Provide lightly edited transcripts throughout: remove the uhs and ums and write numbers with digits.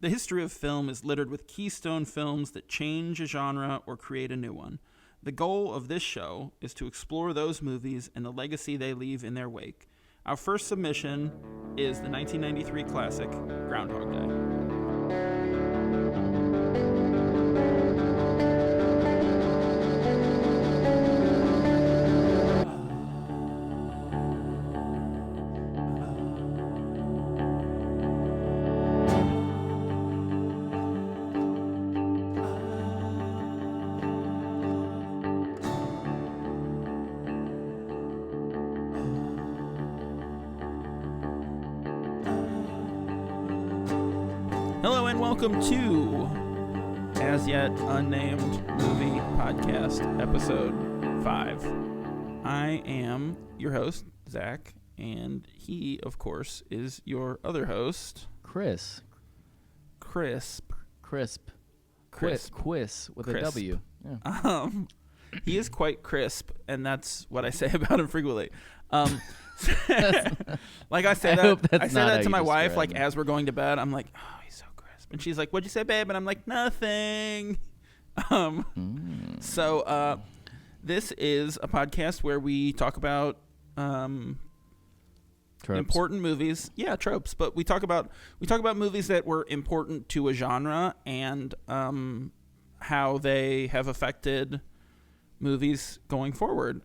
The history of film is littered with keystone films that change a genre or create a new one. The goal of this show is to explore those movies and the legacy they leave in their wake. Our first submission is the 1993 classic, Groundhog Day. Hello and welcome to As Yet Unnamed Movie Podcast, Episode 5. I am your host, Zach, and he, of course, is your other host, Chris. Crisp. Crisp. Crisp. Quiz with Crisp. a W. Yeah. He is quite crisp, and that's what I say about him frequently. Like I say that to my wife, like as we're going to bed. I'm like, oh, he's so crisp, and she's like, "What'd you say, babe?" And I'm like, "Nothing." So this is a podcast where we talk about important movies. Yeah, tropes, but we talk about movies that were important to a genre and how they have affected movies going forward.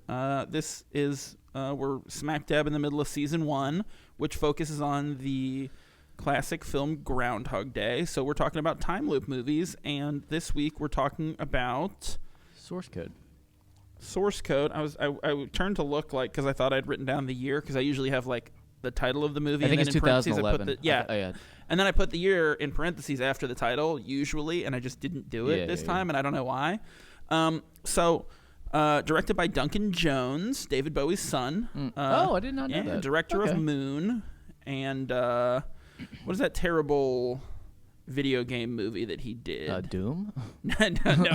This is we're smack dab in the middle of season 1, which focuses on the classic film Groundhog Day. So we're talking about time loop movies, and this week we're talking about Source Code. I turned to look because I thought I'd written down the year, because I usually have like the title of the movie. I think and it's then in 2011. I put and then I put the year in parentheses after the title usually, and I just didn't do it this time, and I don't know why. Directed by Duncan Jones, David Bowie's son. I did not know that. Director of Moon, and what is that terrible video game movie that he did? Doom? no,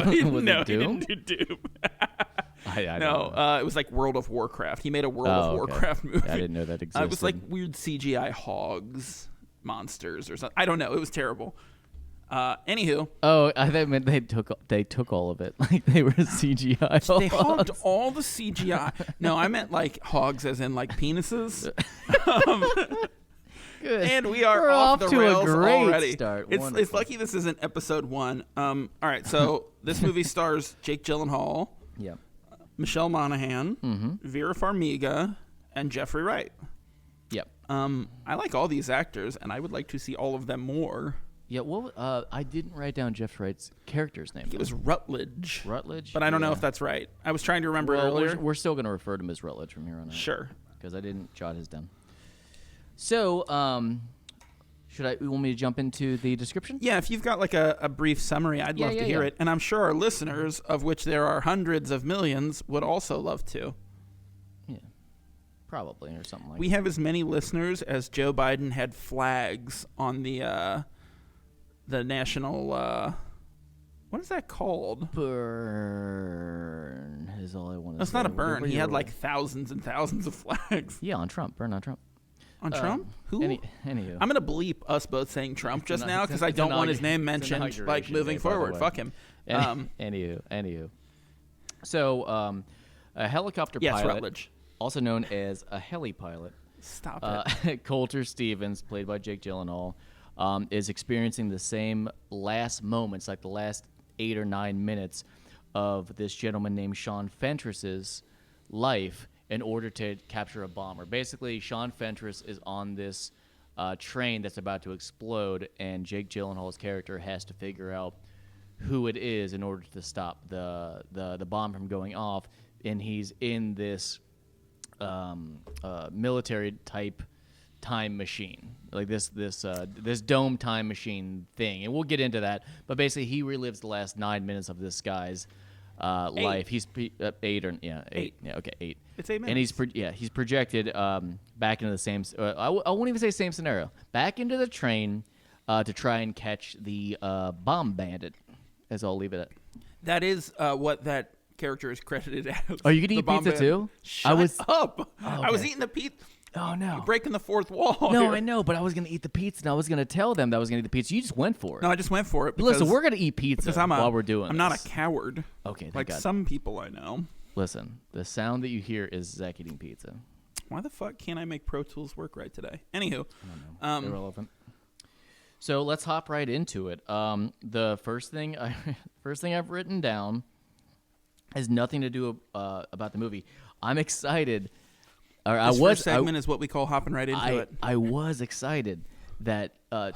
he Doom? didn't do Doom. I don't know. It was like World of Warcraft. He made a World of Warcraft movie. I didn't know that existed. It was like weird CGI hogs, monsters, or something. I don't know. It was terrible. Anywho. Oh, I thought meant they took all of it. Like they were CGI. They hogged all the CGI. No, I meant like hogs as in like penises. Good. And we're off the rails to a great already. Start. It's lucky this isn't episode 1. All right, so this movie stars Jake Gyllenhaal, Michelle Monaghan, Vera Farmiga, and Jeffrey Wright. Yep. I like all these actors, and I would like to see all of them more. Yeah, well, I didn't write down Jeff Wright's character's name. He was Rutledge. Rutledge? But I don't know if that's right. I was trying to remember earlier. We're still going to refer to him as Rutledge from here on out. Sure. Because I didn't jot his down. So, you want me to jump into the description? Yeah, if you've got like a brief summary, I'd love to hear it. And I'm sure our listeners, of which there are hundreds of millions, would also love to. Yeah, probably, or something like that. We have as many listeners as Joe Biden had flags on the national, what is that called? Burn is all I want to say. It's not a burn. He had like thousands and thousands of flags. Yeah, on Trump. Burn on Trump. On Trump? Who? Anywho. I'm going to bleep us both saying Trump just now because I don't want his name mentioned like moving forward. Fuck him. Anywho. So, a helicopter pilot, Rutledge, also known as a heli pilot. Stop it. Coulter Stevens, played by Jake Gyllenhaal, is experiencing the same last moments, like the last 8 or 9 minutes of this gentleman named Sean Fentress's life in order to capture a bomber. Basically, Sean Fentress is on this train that's about to explode, and Jake Gyllenhaal's character has to figure out who it is in order to stop the bomb from going off, and he's in this military-type time machine, like this dome time machine thing, and we'll get into that. But basically, he relives the last 9 minutes of this guy's life. He's 8 or 8. Yeah, okay, 8. It's 8 minutes. And he's projected back into the same. I won't even say same scenario. Back into the train to try and catch the bomb bandit. As I'll leave it at. That is what that character is credited as. Are you gonna eat pizza too? Shut up! Oh, okay. I was eating the pizza. Oh, no. You're breaking the fourth wall. No, here. I know, but I was going to eat the pizza, and I was going to tell them that I was going to eat the pizza. You just went for it. No, I just went for it. Because, Listen, we're going to eat pizza while we're doing I'm this. not a coward. Okay, thank like God. some people I know. Listen, the sound that you hear is Zach eating pizza. Why the fuck can't I make Pro Tools work right today? Anywho. I don't know. Irrelevant. So let's hop right into it. The first thing I've written down has nothing to do about the movie. I'm excited. This first segment is what we call hopping right into it. I was excited that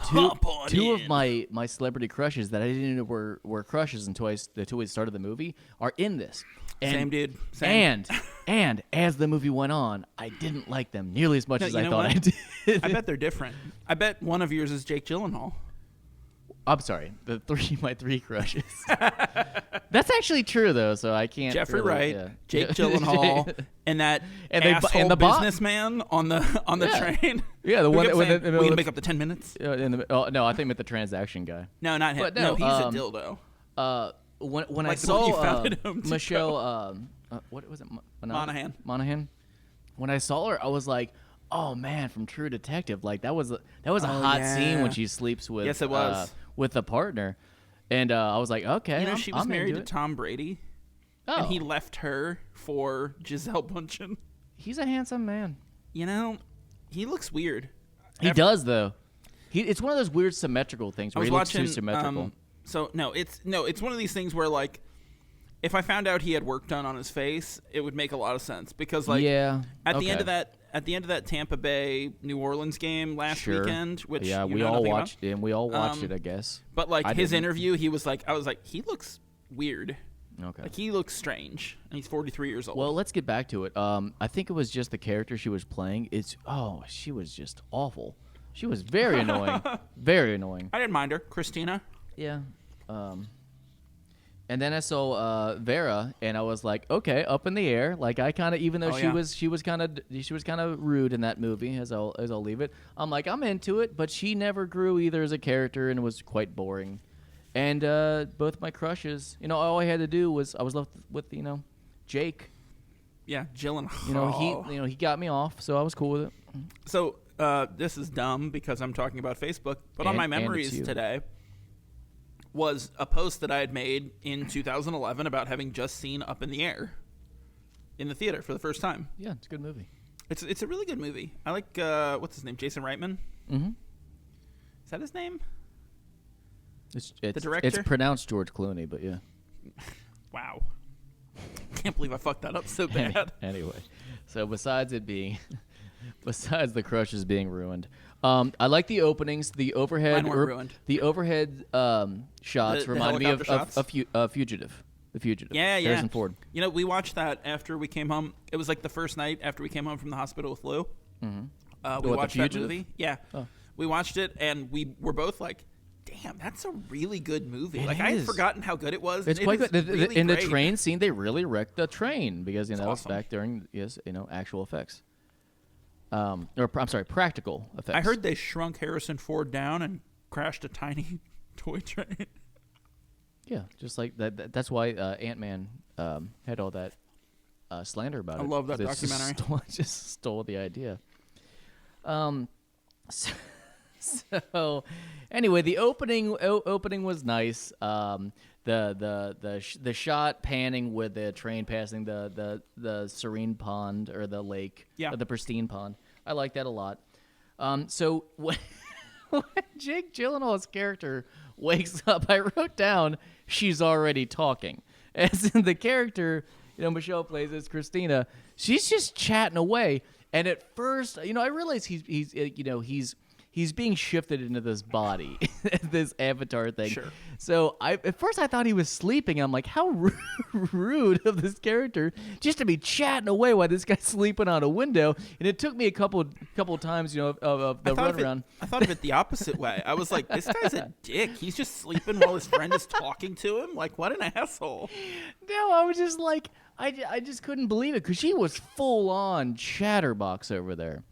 two of my celebrity crushes that I didn't know were crushes until we started the movie are in this. And, same dude. Same. And as the movie went on, I didn't like them nearly as much as I thought I did. I bet they're different. I bet one of yours is Jake Gyllenhaal. I'm sorry, my three crushes. That's actually true though, so I can't. Jeffrey really, Wright, yeah. Jake Gyllenhaal, and that asshole and the businessman on the train. Yeah, the one that we can make up the 10 minutes. No, I think meant the transaction guy. No, not him. But no, he's a dildo. When like I saw Michelle, what was it? Monaghan. When I saw her, I was like, "Oh man, from True Detective!" Like that was a hot scene when she sleeps with. Yes, it was with a partner, and I was like, "Okay." You know, she was married to Tom Brady, and he left her for Gisele Bundchen. He's a handsome man. You know, he looks weird. He does though. It's one of those weird symmetrical things where he looks too symmetrical. It's one of these things where like, if I found out he had work done on his face, it would make a lot of sense because like, at the end of that Tampa Bay New Orleans game last weekend, which we all watched it, I guess. But like his interview, he was like, I was like, he looks weird. Okay. Like he looks strange, and he's 43 years old. Well, let's get back to it. I think it was just the character she was playing. She was just awful. She was very annoying. Very annoying. I didn't mind her, Christina. Yeah. And then I saw Vera, and I was like, okay, up in the air. Like I kind of, even though she was kind of rude in that movie, as I'll leave it. I'm like, I'm into it, but she never grew either as a character, and was quite boring. And both my crushes, all I had to do was I was left with Jake. Yeah, Gyllenhaal. He got me off, so I was cool with it. So this is dumb because I'm talking about Facebook, but on my memories today was a post that I had made in 2011 about having just seen Up in the Air in the theater for the first time. Yeah, it's a good movie. It's a really good movie. I like what's his name, Jason Reitman. Mm-hmm. Is that his name? It's the director. It's pronounced George Clooney, but yeah. Wow. Can't believe I fucked that up so bad. Anyway, so besides the crushes being ruined, I like the openings. The overhead shots reminded me of Fugitive. The Fugitive. Yeah. Harrison Ford. We watched that after we came home. It was like the first night after we came home from the hospital with Lou. Mm-hmm. We watched that movie. Yeah. Oh. We watched it, and we were both like, damn, that's a really good movie. I had forgotten how good it was. It's quite good. Really in great. The train scene, they really wrecked the train because that was awesome. back during actual effects. Practical effects. I heard they shrunk Harrison Ford down and crashed a tiny toy train. Yeah, just like that. That's why Ant-Man had all that slander about it. I love that documentary. Just stole the idea. So anyway, the opening was nice. The shot panning with the train passing the serene pond or the lake, or the pristine pond. I like that a lot. So when Jake Gyllenhaal's character wakes up, I wrote down she's already talking. As in the character, Michelle plays as Christina. She's just chatting away, and at first, I realize he's being shifted into this body, this avatar thing. Sure. So at first I thought he was sleeping. I'm like, how rude of this character just to be chatting away while this guy's sleeping on a window. And it took me a couple times, of the runaround. I thought of it the opposite way. I was like, this guy's a dick. He's just sleeping while his friend is talking to him. Like, what an asshole. No, I was just like, I just couldn't believe it because she was full on chatterbox over there.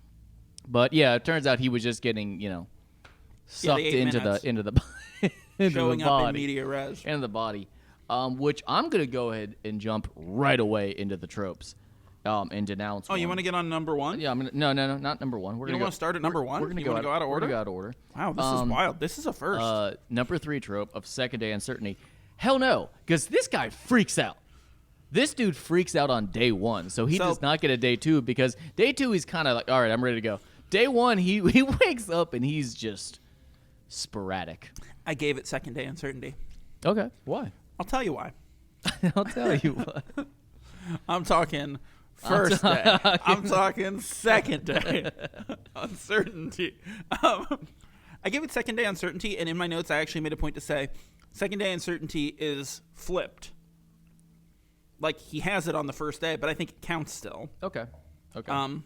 But yeah, it turns out he was just getting, sucked into the showing body, up in media res, into the body. Which I'm gonna go ahead and jump right away into the tropes. and denounce. Oh, you want to get on number one? Yeah, I'm gonna. No, not number one. You don't want to start at number one? We're gonna go out of order. We're gonna go out of order. Wow, this is wild. This is a first. Number 3 trope of second day uncertainty. Hell no, because this guy freaks out. This dude freaks out on day 1, so he does not get a day 2 because day 2 he's kind of like, all right, I'm ready to go. Day 1 he wakes up and he's just sporadic. I gave it second day uncertainty. Okay, why? I'll tell you why. I'll tell you why. I'm talking first day. I'm talking second day uncertainty. I give it second day uncertainty, and in my notes I actually made a point to say second day uncertainty is flipped. Like, he has it on the first day, but I think it counts still. Okay. I'm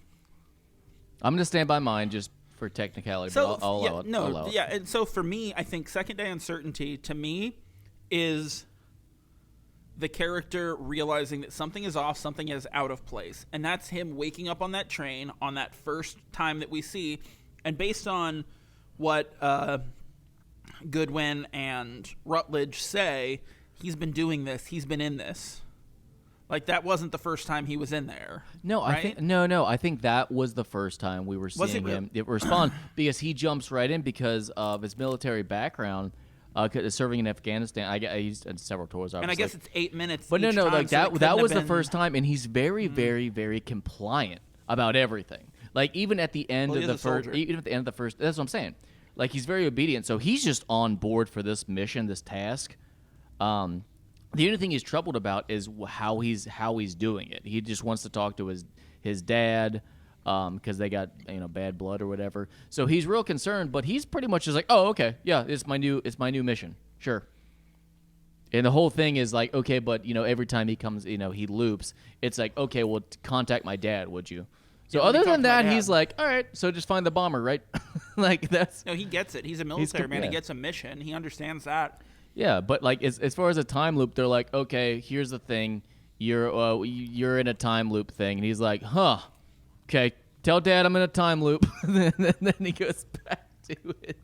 going to stand by mine just for technicality, but I'll allow it. No, I'll allow it. yeah, and so for me, I think second day uncertainty, to me, is the character realizing that something is off, something is out of place. And that's him waking up on that train on that first time that we see. And based on what Goodwin and Rutledge say, he's been doing this, he's been in this. Like, that wasn't the first time he was in there. No, right? I think that was the first time we were seeing him respond because he jumps right in because of his military background, serving in Afghanistan. I used several tours, obviously. And I guess it's 8 minutes. But each no, time, like so that was the first time, and he's very, very, very compliant about everything. Like, even at the end of the first, that's what I'm saying. Like, he's very obedient, so he's just on board for this mission, this task. The only thing he's troubled about is how he's doing it. He just wants to talk to his dad because they got bad blood or whatever. So he's real concerned, but he's pretty much just like, oh, okay, yeah, it's my new mission, sure. And the whole thing is like, okay, but every time he comes, he loops. It's like, okay, well, contact my dad, would you? So other than that, he's like, all right, so just find the bomber, right? Like, that's no, he gets it. He's a military man. He gets a mission. He understands that. Yeah, but like as far as a time loop, they're like, okay, here's the thing, you're in a time loop thing, and he's like, huh, okay, tell Dad I'm in a time loop, and then he goes back to it.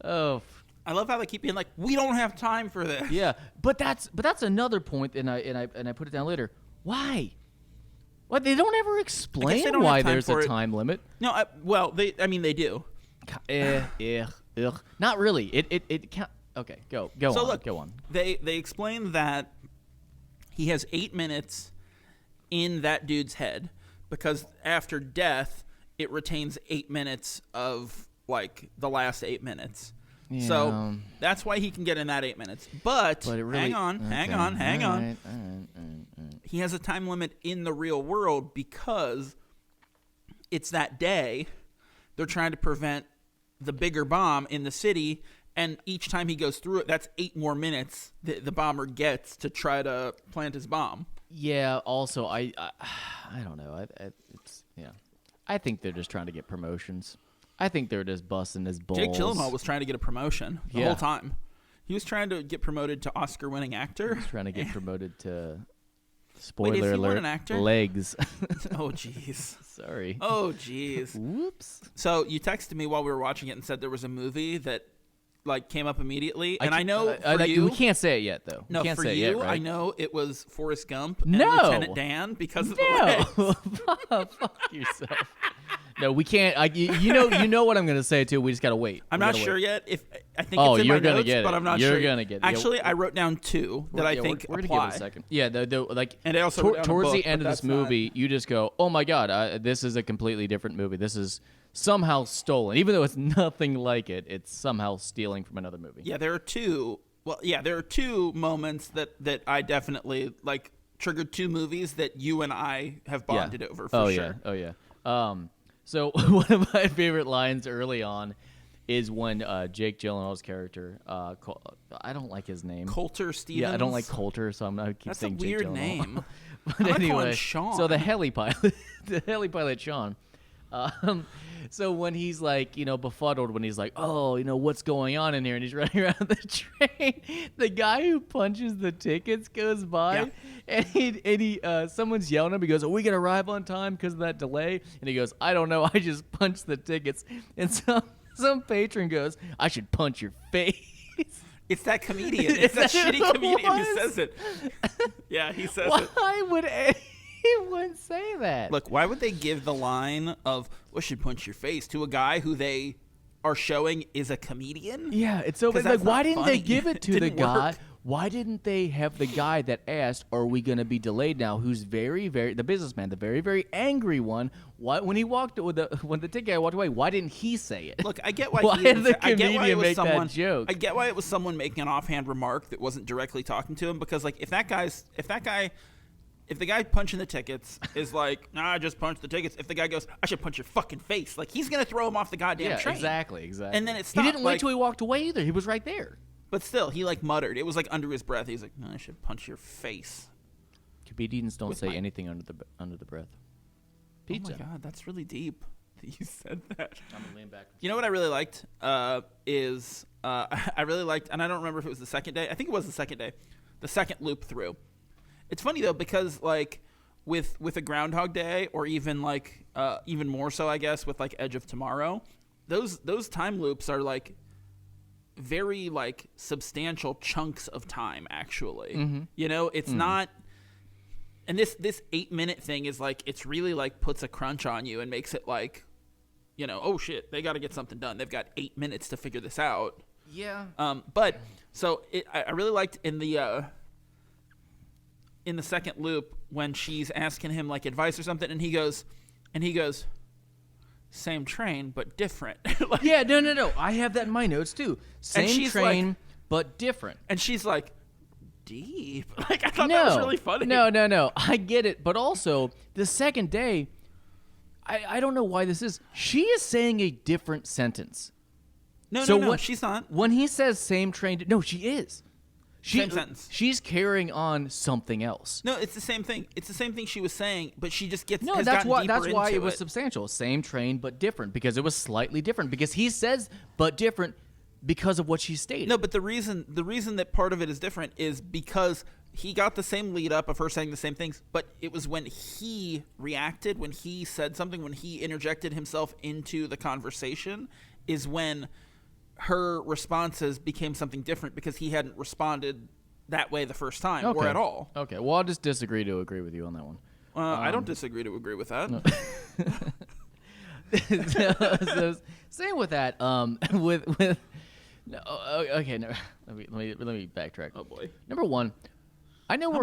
Oh, I love how they keep being like, we don't have time for this. Yeah, but that's another point, and I put it down later. Why? What, they don't ever explain why there's a time limit. No, they do. Not really. It can't. Okay, go on. They explain that he has 8 minutes in that dude's head because after death, it retains 8 minutes of like the last 8 minutes. Yeah. So that's why he can get in that 8 minutes. But hang on. Right. He has a time limit in the real world because it's that day. They're trying to prevent the bigger bomb in the city. And each time he goes through it, that's 8 more minutes that the bomber gets to try to plant his bomb. Yeah. Also, I don't know. I think they're just trying to get promotions. I think they're just busting his balls. Jake Gyllenhaal was trying to get a promotion the whole time. He was trying to get promoted to Oscar-winning actor. He was trying to get promoted to, spoiler Wait, is he alert, an actor? legs. Oh, jeez. Sorry. Oh, jeez. Whoops. So you texted me while we were watching it and said there was a movie that came up immediately, and I know we can't say it yet, though. No, can't for say you, it yet, right? I know it was Forrest Gump and No. Lieutenant Dan because of the legs. Fuck yourself. No, we can't. You know what I'm going to say too. We just got to wait. I'm not sure yet. If I think it's in my notes, get it. But I'm not you're sure. You're gonna get it. Actually, I wrote down 2 that I think we're apply. Gonna give it a second. Yeah, and I also towards the end of this movie, you just go, "Oh my god, this is a completely different movie. This is somehow stolen, even though it's nothing like it. It's somehow stealing from another movie." Yeah, there are 2. Well, yeah, there are 2 moments that I definitely triggered 2 movies that you and I have bonded over for sure. Oh yeah. So one of my favorite lines early on is when Jake Gyllenhaal's character, I don't like his name. Coulter Stevens? Yeah, I don't like Coulter, so I'm not keep saying Jake Gyllenhaal. That's a weird name. But I'm anyway, call him Sean. So the heli pilot Sean. So when he's befuddled, when he's like, oh, what's going on in here, and he's running around the train, the guy who punches the tickets goes by, and he someone's yelling at him. He goes, "Are we gonna arrive on time because of that delay?" And he goes, "I don't know. I just punched the tickets." And some patron goes, "I should punch your face." It's that comedian. It's that shitty comedian who says it. Yeah, he says it. Why would He wouldn't say that. Look, why would they give the line of "I should punch your face" to a guy who they are showing is a comedian? Yeah, it's so. 'Cause Like, that's why not didn't funny. they give it to It the didn't guy? work. Why didn't they have the guy that asked, "Are we going to be delayed now?" Who's very, very the businessman, the very, very angry one. Why, when the ticket guy walked away, why didn't he say it? Look, I get why. Why he did didn't the say- I get why it comedian was make that someone, joke? I get why it was someone making an offhand remark that wasn't directly talking to him, because like if the guy punching the tickets is like, "Nah, I just punched the tickets." If the guy goes, "I should punch your fucking face," like he's gonna throw him off the goddamn Yeah, train. exactly. And then it He stopped, didn't wait like- till he walked away either. He was right there. But still, he like muttered. It was like under his breath. He's like, "No, I should punch your face." Comedians don't With say my- anything under the breath. Pizza. Oh my god, that's really deep that you said that. I'm gonna lean back. You know what I really liked is I really liked, and I don't remember if it was the second day. I think it was the second day, the second loop through. It's funny though, because like with a Groundhog Day, or even like even more so, I guess, with like Edge of Tomorrow, those time loops are like very like substantial chunks of time. Actually, you know, it's not. And this 8-minute thing is like, it's really like puts a crunch on you and makes it like, you know, oh shit, they got to get something done. They've got 8 minutes to figure this out. Yeah. But so I really liked in the second loop when she's asking him like advice or something, and he goes, same train but different. Like, Yeah, no. I have that in my notes too. Same she's train, like- but different. and she's like, deep. Like I thought that was really funny. No. I get it. But also, the second day, I don't know why this is. She is saying a different sentence. no, So she's not. When he says same train, no, she is. Same sentence. She's carrying on something else. No, it's the same thing. It's the same thing she was saying, but she just gets. No, has that's gotten why. deeper That's why into it was substantial. Same train, but different, because it was slightly different. Because he says, but different, because of what she stated. No, but the reason that part of it is different is because he got the same lead up of her saying the same things, but it was when he reacted, when he said something, when he interjected himself into the conversation, is when her responses became something different, because he hadn't responded that way the first time or at all. Okay, well, I'll just disagree to agree with you on that one. I don't disagree to agree with that. So, same with that. With no, okay, no. Let me backtrack. Oh boy. Number one, I know Number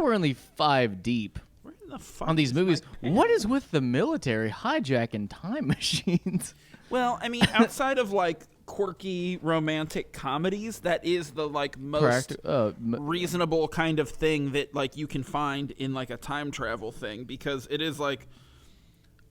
we're only 5 deep Where in the fuck on these is movies. my pen? What is with the military hijacking time machines? Well, I mean, outside of like quirky romantic comedies, that is the like most reasonable kind of thing that like you can find in like a time travel thing, because it is like,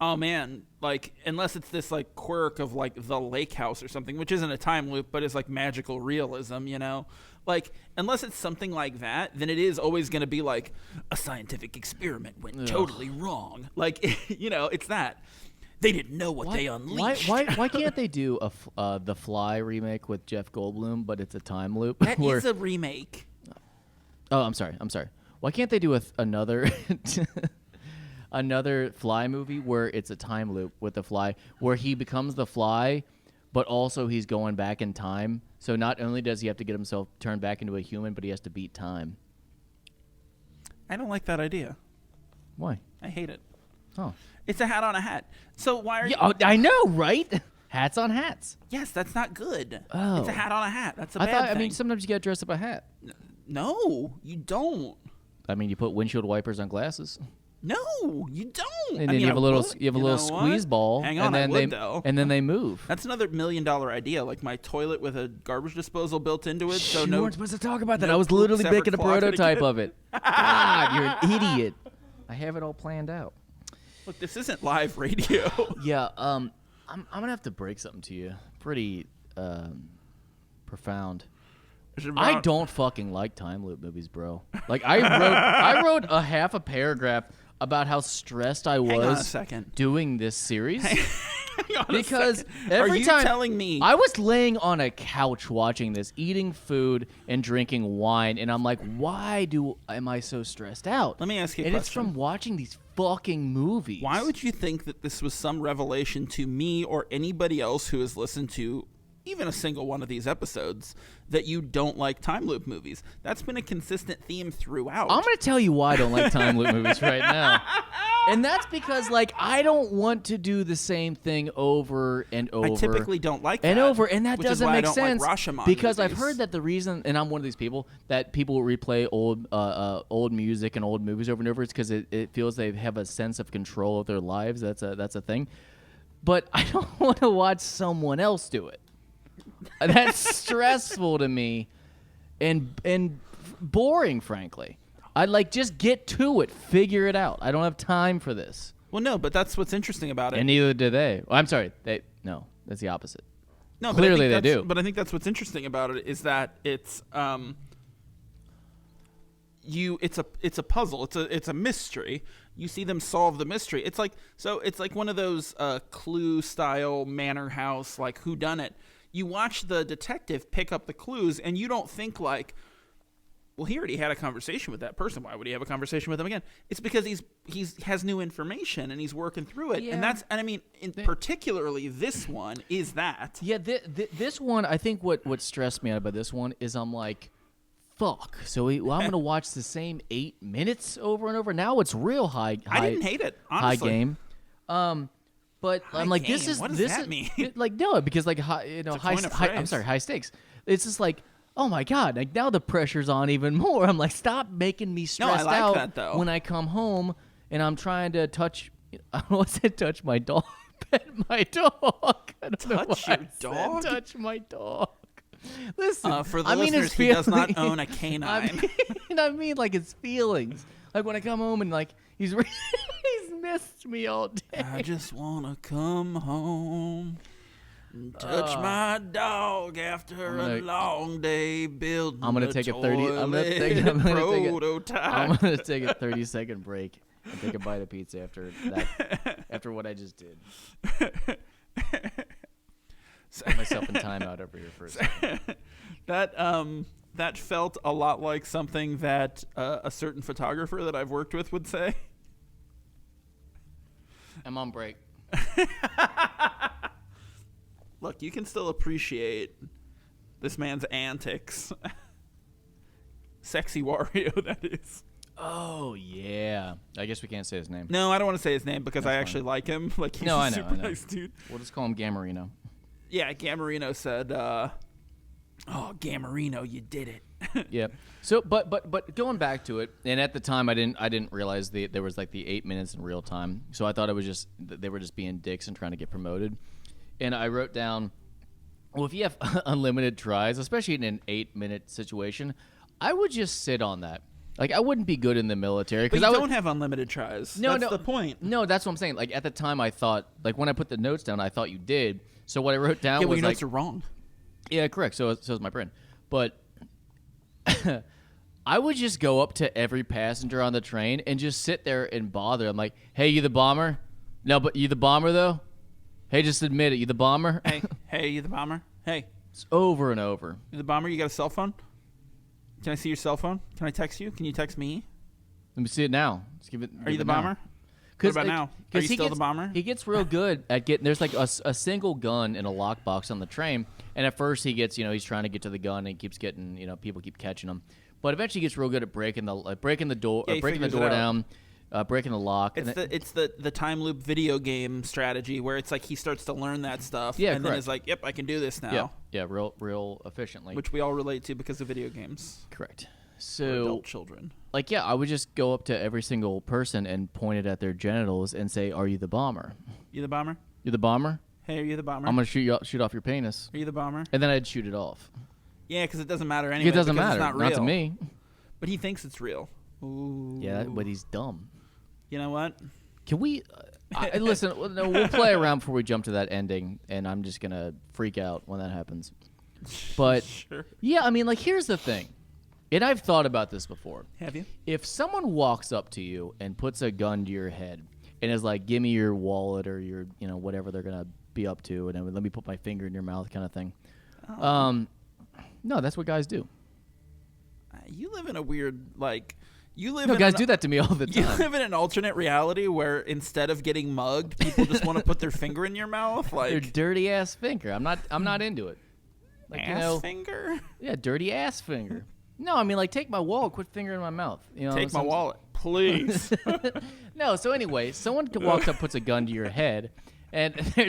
oh man, like unless it's this like quirk of like the lake house or something, which isn't a time loop but is like magical realism, you know, like unless it's something like that, then it is always going to be like a scientific experiment went totally wrong, like you know, it's that. They didn't know what they unleashed. Why can't they do the Fly remake with Jeff Goldblum, but it's a time loop? That is a remake. Oh, I'm sorry. Why can't they do another another Fly movie where it's a time loop with the Fly, where he becomes the Fly, but also he's going back in time? So not only does he have to get himself turned back into a human, but he has to beat time. I don't like that idea. Why? I hate it. Oh. It's a hat on a hat. So why are you... Yeah, I know, right? Hats on hats. Yes, that's not good. Oh. It's a hat on a hat. That's a I bad thought. thing. I mean, sometimes you got to dress up a hat. No, you don't. I mean, you put windshield wipers on glasses, No, you don't. and I then mean, you have I a little would. you have a You little know squeeze what? ball, Hang on, and then I would, they though. and then they move. That's another $1 million idea, like my toilet with a garbage disposal built into it. So you no, weren't supposed to talk about that. no I was poops literally ever making a clogging prototype again. of it. God, you're an idiot. I have it all planned out. look, this isn't live radio. Yeah, I'm gonna have to break something to you. Pretty profound. I don't fucking like time loop movies, bro. Like I wrote a half a paragraph about how stressed I Hang on a was second. doing this series. Hang on a Because second. every Are you time telling me I was laying on a couch watching this, eating food and drinking wine, and I'm like, why am I so stressed out? Let me ask you a and question. it's from watching these fucking movies. Why would you think that this was some revelation to me or anybody else who has listened to even a single one of these episodes that you don't like time loop movies. That's been a consistent theme throughout. I'm going to tell you why I don't like time loop movies right now. And that's because, like, I don't want to do the same thing over and over. I typically don't like that. And over, and that which doesn't is why make I don't sense. Like Rashomon because movies. I've heard that the reason, and I'm one of these people, that people replay old music and old movies over and over is because it feels they have a sense of control of their lives. That's a thing. But I don't want to watch someone else do it. That's stressful to me and boring, frankly. I'd like just get to it, figure it out. I don't have time for this. Well, no, but that's what's interesting about it. And neither do they. Oh, I'm sorry. No, that's the opposite. No, clearly but they do. But I think that's what's interesting about it is that it's it's a puzzle. It's a mystery. You see them solve the mystery. It's like one of those Clue style Manor House like whodunit. You watch the detective pick up the clues, and you don't think like, well, he already had a conversation with that person. Why would he have a conversation with them again? It's because he has new information and he's working through it. Yeah. And I mean, particularly this one is that. Yeah, this one, I think what stressed me out about this one is I'm like, fuck. So I'm going to watch the same 8 minutes over and over. Now it's real high. I didn't hate it, honestly. High game. But High I'm like, game? this is what does this that is mean? like no, because like high high stakes. It's just like, oh my god, like now the pressure's on even more. I'm like, stop making me stressed out that, though. when I come home and I'm trying to touch. I don't want to touch my dog, pet my dog. I don't know Touch why your I said dog? touch my dog. Listen, For the I mean, listeners, his he does not feelings- own a canine. I mean, like his feelings. Like when I come home and like he's missed me all day. I just want to come home and touch my dog after a long day building I'm gonna a take a toilet 30. I'm gonna take a prototype. I'm gonna take a 30-second break and take a bite of pizza after that. After what I just did. Put myself in timeout over here for a second. That felt a lot like something that a certain photographer that I've worked with would say. I'm on break. Look, you can still appreciate this man's antics. Sexy Wario, that is. Oh yeah. I guess we can't say his name. No, I don't want to say his name because That's I actually like him. Like he's I a know, super I know. nice dude. We'll just call him Gammarino. Yeah, Gammarino said, "Oh, Gammarino, you did it." Yeah. So, but going back to it, and at the time I didn't realize there was like the 8 minutes in real time. So I thought it was just they were just being dicks and trying to get promoted. And I wrote down, well, if you have unlimited tries, especially in an 8-minute situation, I would just sit on that. Like I wouldn't be good in the military But because you I don't have unlimited tries. No, That's no, the point. No, that's what I'm saying. Like at the time, I thought, like when I put the notes down, I thought you did. So what I wrote down Yeah, well, was your like, notes are wrong. yeah, correct. So is my brain. But I would just go up to every passenger on the train and just sit there and bother. I'm like, hey, you the bomber? No, but you the bomber though? Hey, just admit it. You the bomber? Hey, you the bomber? Hey, It's over and over. you the bomber? You got a cell phone? Can I see your cell phone? Can I text you? Can you text me? Let me see it now. Let's give it. Are you the bomber? What about now? Are you still the bomber? He gets real good at getting. There's like a single gun in a lockbox on the train, and at first he gets, he's trying to get to the gun and he keeps getting, people keep catching him, but eventually he gets real good at breaking the door, Yeah, he breaking the figures door it out. down, breaking the lock. It's the time loop video game strategy where it's like he starts to learn that stuff, Yeah, and then correct. is like, yep, I can do this now, yeah, real efficiently. which we all relate to because of video games. Correct. For So adult children. like, yeah, I would just go up to every single person and point it at their genitals and say, "Are you the bomber? You the bomber? You the bomber? Hey, are you the bomber? I'm gonna shoot off your penis." Are you the bomber? And then I'd shoot it off. Yeah, because it doesn't matter anyway. It doesn't because matter. It's not real. to me. But he thinks it's real. Ooh. Yeah, but he's dumb. You know what? Can we listen? No, we'll play around before we jump to that ending, and I'm just gonna freak out when that happens. But Sure. yeah, I mean, like, here's the thing, and I've thought about this before. Have you? If someone walks up to you and puts a gun to your head and is like, "Give me your wallet," or your, whatever they're gonna be up to, and then let me put my finger in your mouth, kind of thing. No, that's what guys do. You live in a weird, like, you live No, in guys an, do that to me all the You time. live in an alternate reality where instead of getting mugged, people just want to put their finger in your mouth. Their Like, dirty ass finger. I'm not into it. Like, ass finger? Yeah, dirty ass finger. No, I mean, like, take my wallet, quit fingering my mouth. You know, Take my wallet, please. No, so anyway, someone walks up, puts a gun to your head, and they're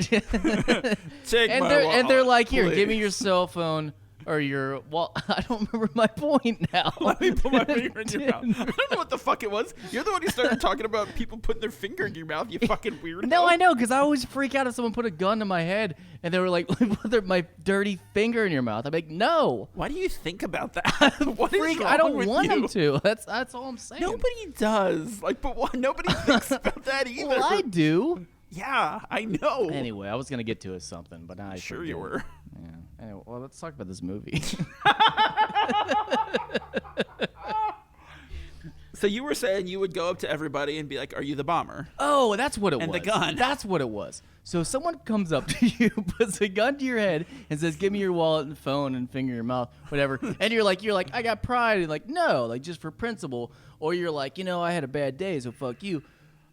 and they're like, here, please. give me your cell phone or your I don't remember my point now. Let me put my finger in your mouth. I don't know what the fuck it was. You're the one who started talking about people putting their finger in your mouth, you fucking weirdo. No, I know, because I always freak out if someone put a gun to my head and they were like, put my dirty finger in your mouth. I'm like, no. Why do you think about that? What is wrong I don't with want you? them to. That's all I'm saying. Nobody does. Like, but why? Nobody thinks about that either. Well, I do. Yeah, I know. Anyway, I was going to get to something, but I Sure you were. Yeah. Anyway, well, let's talk about this movie. So you were saying you would go up to everybody and be like, "Are you the bomber?" Oh, that's what it was. And the gun. That's what it was. So someone comes up to you, puts a gun to your head, and says, "Give me your wallet and phone and finger your mouth, whatever." And you're like, "I got pride," and like, no, like just for principle. Or you're like, I had a bad day, so fuck you.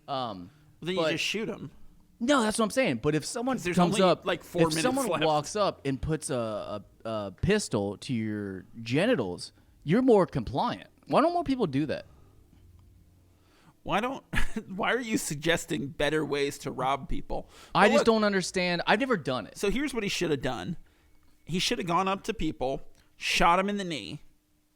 Then you just shoot him. No, that's what I'm saying. But if someone There's comes only, up, like 4 if minutes someone left. walks up and puts a pistol to your genitals, you're more compliant. Why don't more people do that? Why are you suggesting better ways to rob people? I just don't understand. I've never done it. So here's what he should have done. He should have gone up to people, shot him in the knee.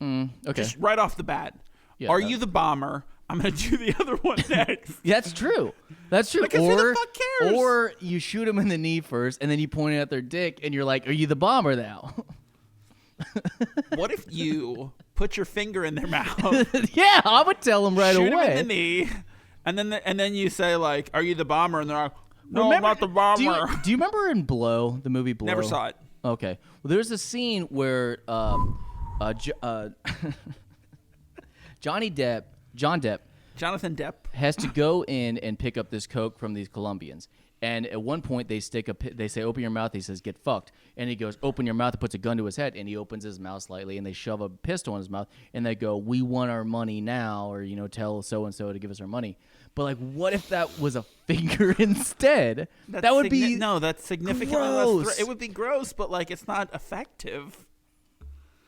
Okay. Just right off the bat. Yeah, Are you the bomber? I'm going to do the other one next. That's true. That's true. Because who the fuck cares? Or you shoot them in the knee first, and then you point it at their dick, and you're like, "Are you the bomber now?" What if you put your finger in their mouth, Yeah, I would tell them right shoot away. them in the knee, and then you say like, "Are you the bomber?" And they're like, "No, I'm not the bomber." Do you remember in Blow, the movie Blow? Never saw it. Okay. Well, there's a scene where Jonathan Depp. has to go in and pick up this coke from these Colombians. And at one point, they say, "Open your mouth." He says, "Get fucked." And he goes, "Open your mouth," and puts a gun to his head. And he opens his mouth slightly, and they shove a pistol in his mouth. And they go, "We want our money now," or, tell so-and-so to give us our money. But, like, what if that was a finger instead? That would be No, that's significantly gross. less. It would be gross, but, like, it's not effective.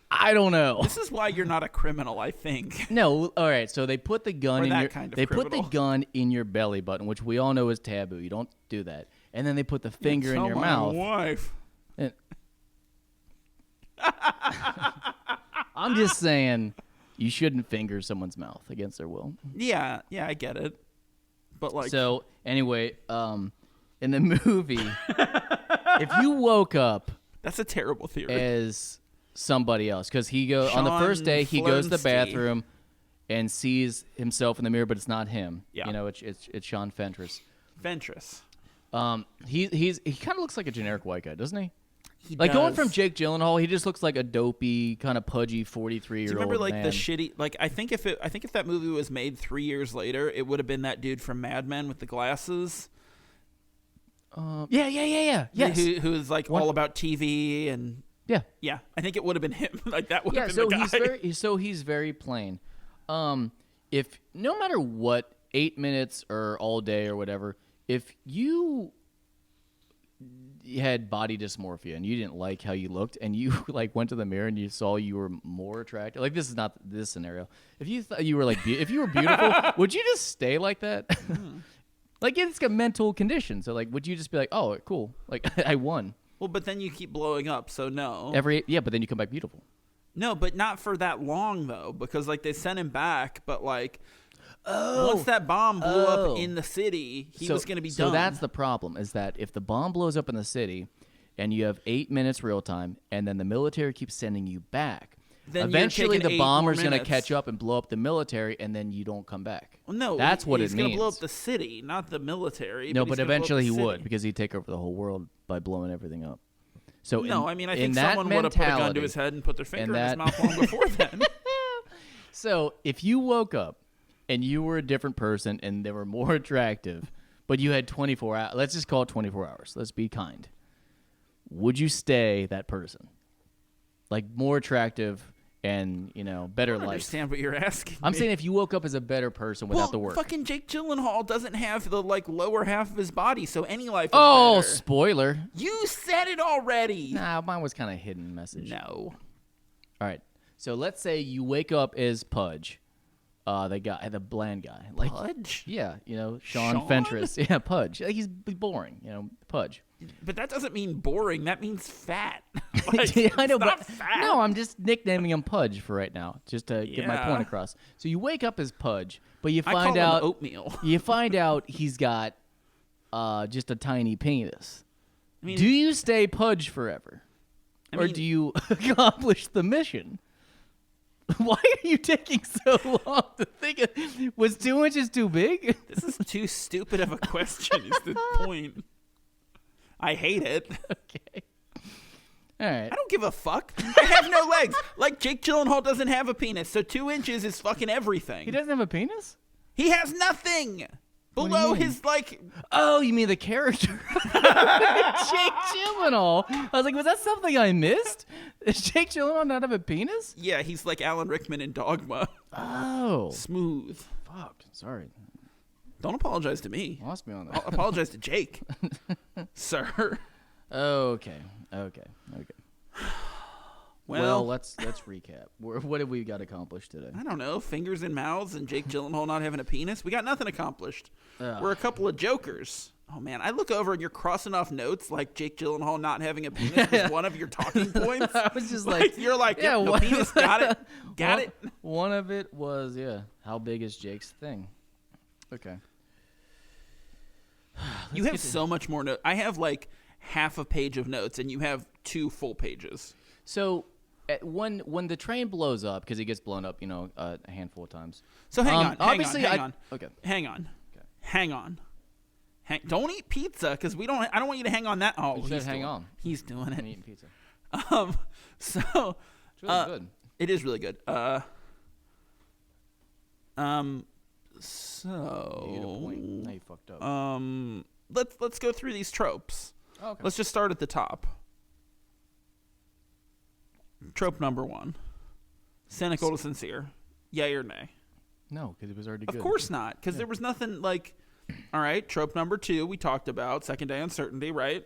I don't know. This is why you're not a criminal, I think. No, all right. So they put the gun Or in that your kind of they put criminal. the gun in your belly button, which we all know is taboo. You don't do that. And then they put the finger in Tell your my mouth. wife. And- I'm just saying you shouldn't finger someone's mouth against their will. Yeah, I get it. But like, So anyway, in the movie, if you woke up that's a terrible theory. as somebody else, because he goes on the first day, he goes to the Florensky. bathroom and sees himself in the mirror, but it's not him. Yeah. It's Sean Fentress. Ventress. He kind of looks like a generic white guy, doesn't he? He Like going does. from Jake Gyllenhaal, he just looks like a dopey, kind of pudgy 43-year-old. Do you remember like man. the shitty? Like I think if that movie was made 3 years later, it would have been that dude from Mad Men with the glasses. Yeah. Yes. Who is like all about TV and Yeah. yeah. I think it would have been him. Like that would Yeah. have been the guy. So he's very plain. If no matter what, 8 minutes or all day or whatever, if you had body dysmorphia and you didn't like how you looked and you like went to the mirror and you saw you were more attractive, like this is not this scenario. If you thought you were like if you were beautiful, would you just stay like that? Like it's a mental condition. So like, would you just be like, "Oh, cool, like I won"? Well, but then you keep blowing up, so no. But then you come back beautiful. No, but not for that long though, because like they sent him back, but like once that bomb blew up in the city, he was going to be done. So that's the problem, is that if the bomb blows up in the city and you have 8 minutes real time and then the military keeps sending you back, then eventually the bomber's going to catch up and blow up the military and then you don't come back. Well, no, that's what it means. He's going to blow up the city, not the military. No, he's but gonna blow up eventually the he city. would, because he'd take over the whole world by blowing everything up. So No, I mean, I think someone would have put a gun to his head and put their finger in his mouth long before then. So if you woke up and you were a different person and they were more attractive, but you had 24 hours, let's just call it 24 hours. Let's be kind. Would you stay that person? Like more attractive and better I don't life. understand what you're asking. I'm me. saying if you woke up as a better person without the work. Fucking Jake Gyllenhaal doesn't have the lower half of his body, so any life is Oh, better. spoiler. You said it already. Nah, mine was kind of hidden message. No. All right. So let's say you wake up as Pudge, the bland guy, Pudge? Yeah, Sean Fentress. Yeah, Pudge. He's boring. Pudge. But that doesn't mean boring. That means fat. Yeah, I know, it's not but fat. no, I'm just nicknaming him Pudge for right now, just to get my point across. So you wake up as Pudge, but you I find call out him oatmeal. you find out he's got just a tiny penis. I mean, Do you stay Pudge forever, or do you accomplish the mission? Why are you taking so long to think? Was 2 inches too big? This is too stupid of a question. Is the point? I hate it. Okay. All right. I don't give a fuck. I have no legs. Like Jake Gyllenhaal doesn't have a penis, so 2 inches is fucking everything. He doesn't have a penis? He has nothing below his Oh, you mean the character? Jake Gyllenhaal. I was like, was that something I missed? Does Jake Gyllenhaal not have a penis? Yeah, he's like Alan Rickman in Dogma. Oh. Smooth. Fuck. Sorry. Don't apologize to me. Lost me on I'll that. apologize to Jake. Sir. Okay. Well, let's recap. What have we got accomplished today? I don't know. Fingers in mouths and Jake Gyllenhaal not having a penis. We got nothing accomplished. We're a couple of jokers. Oh, man. I look over and you're crossing off notes like Jake Gyllenhaal not having a penis was one of your talking points. I was just like you're like, yeah, no penis, got it. Got it. One of it was, how big is Jake's thing? Okay. You have so much more notes. I have half a page of notes, and you have 2 full pages. So when the train blows up, because it gets blown up, a handful of times. So hang on. Okay. Hang on. Don't eat pizza because I don't want you to hang on that. Oh, You said hang on. He's doing it. I'm eating pizza. So It's really good. it is really good. So You get a point. Now you fucked up. let's go through these tropes. Okay. Let's just start at the top. Trope number 1: cynical to sincere. Yay or nay? No, because it was already good. Of course not, because there was nothing all right, trope number 2 we talked about, second day uncertainty, right?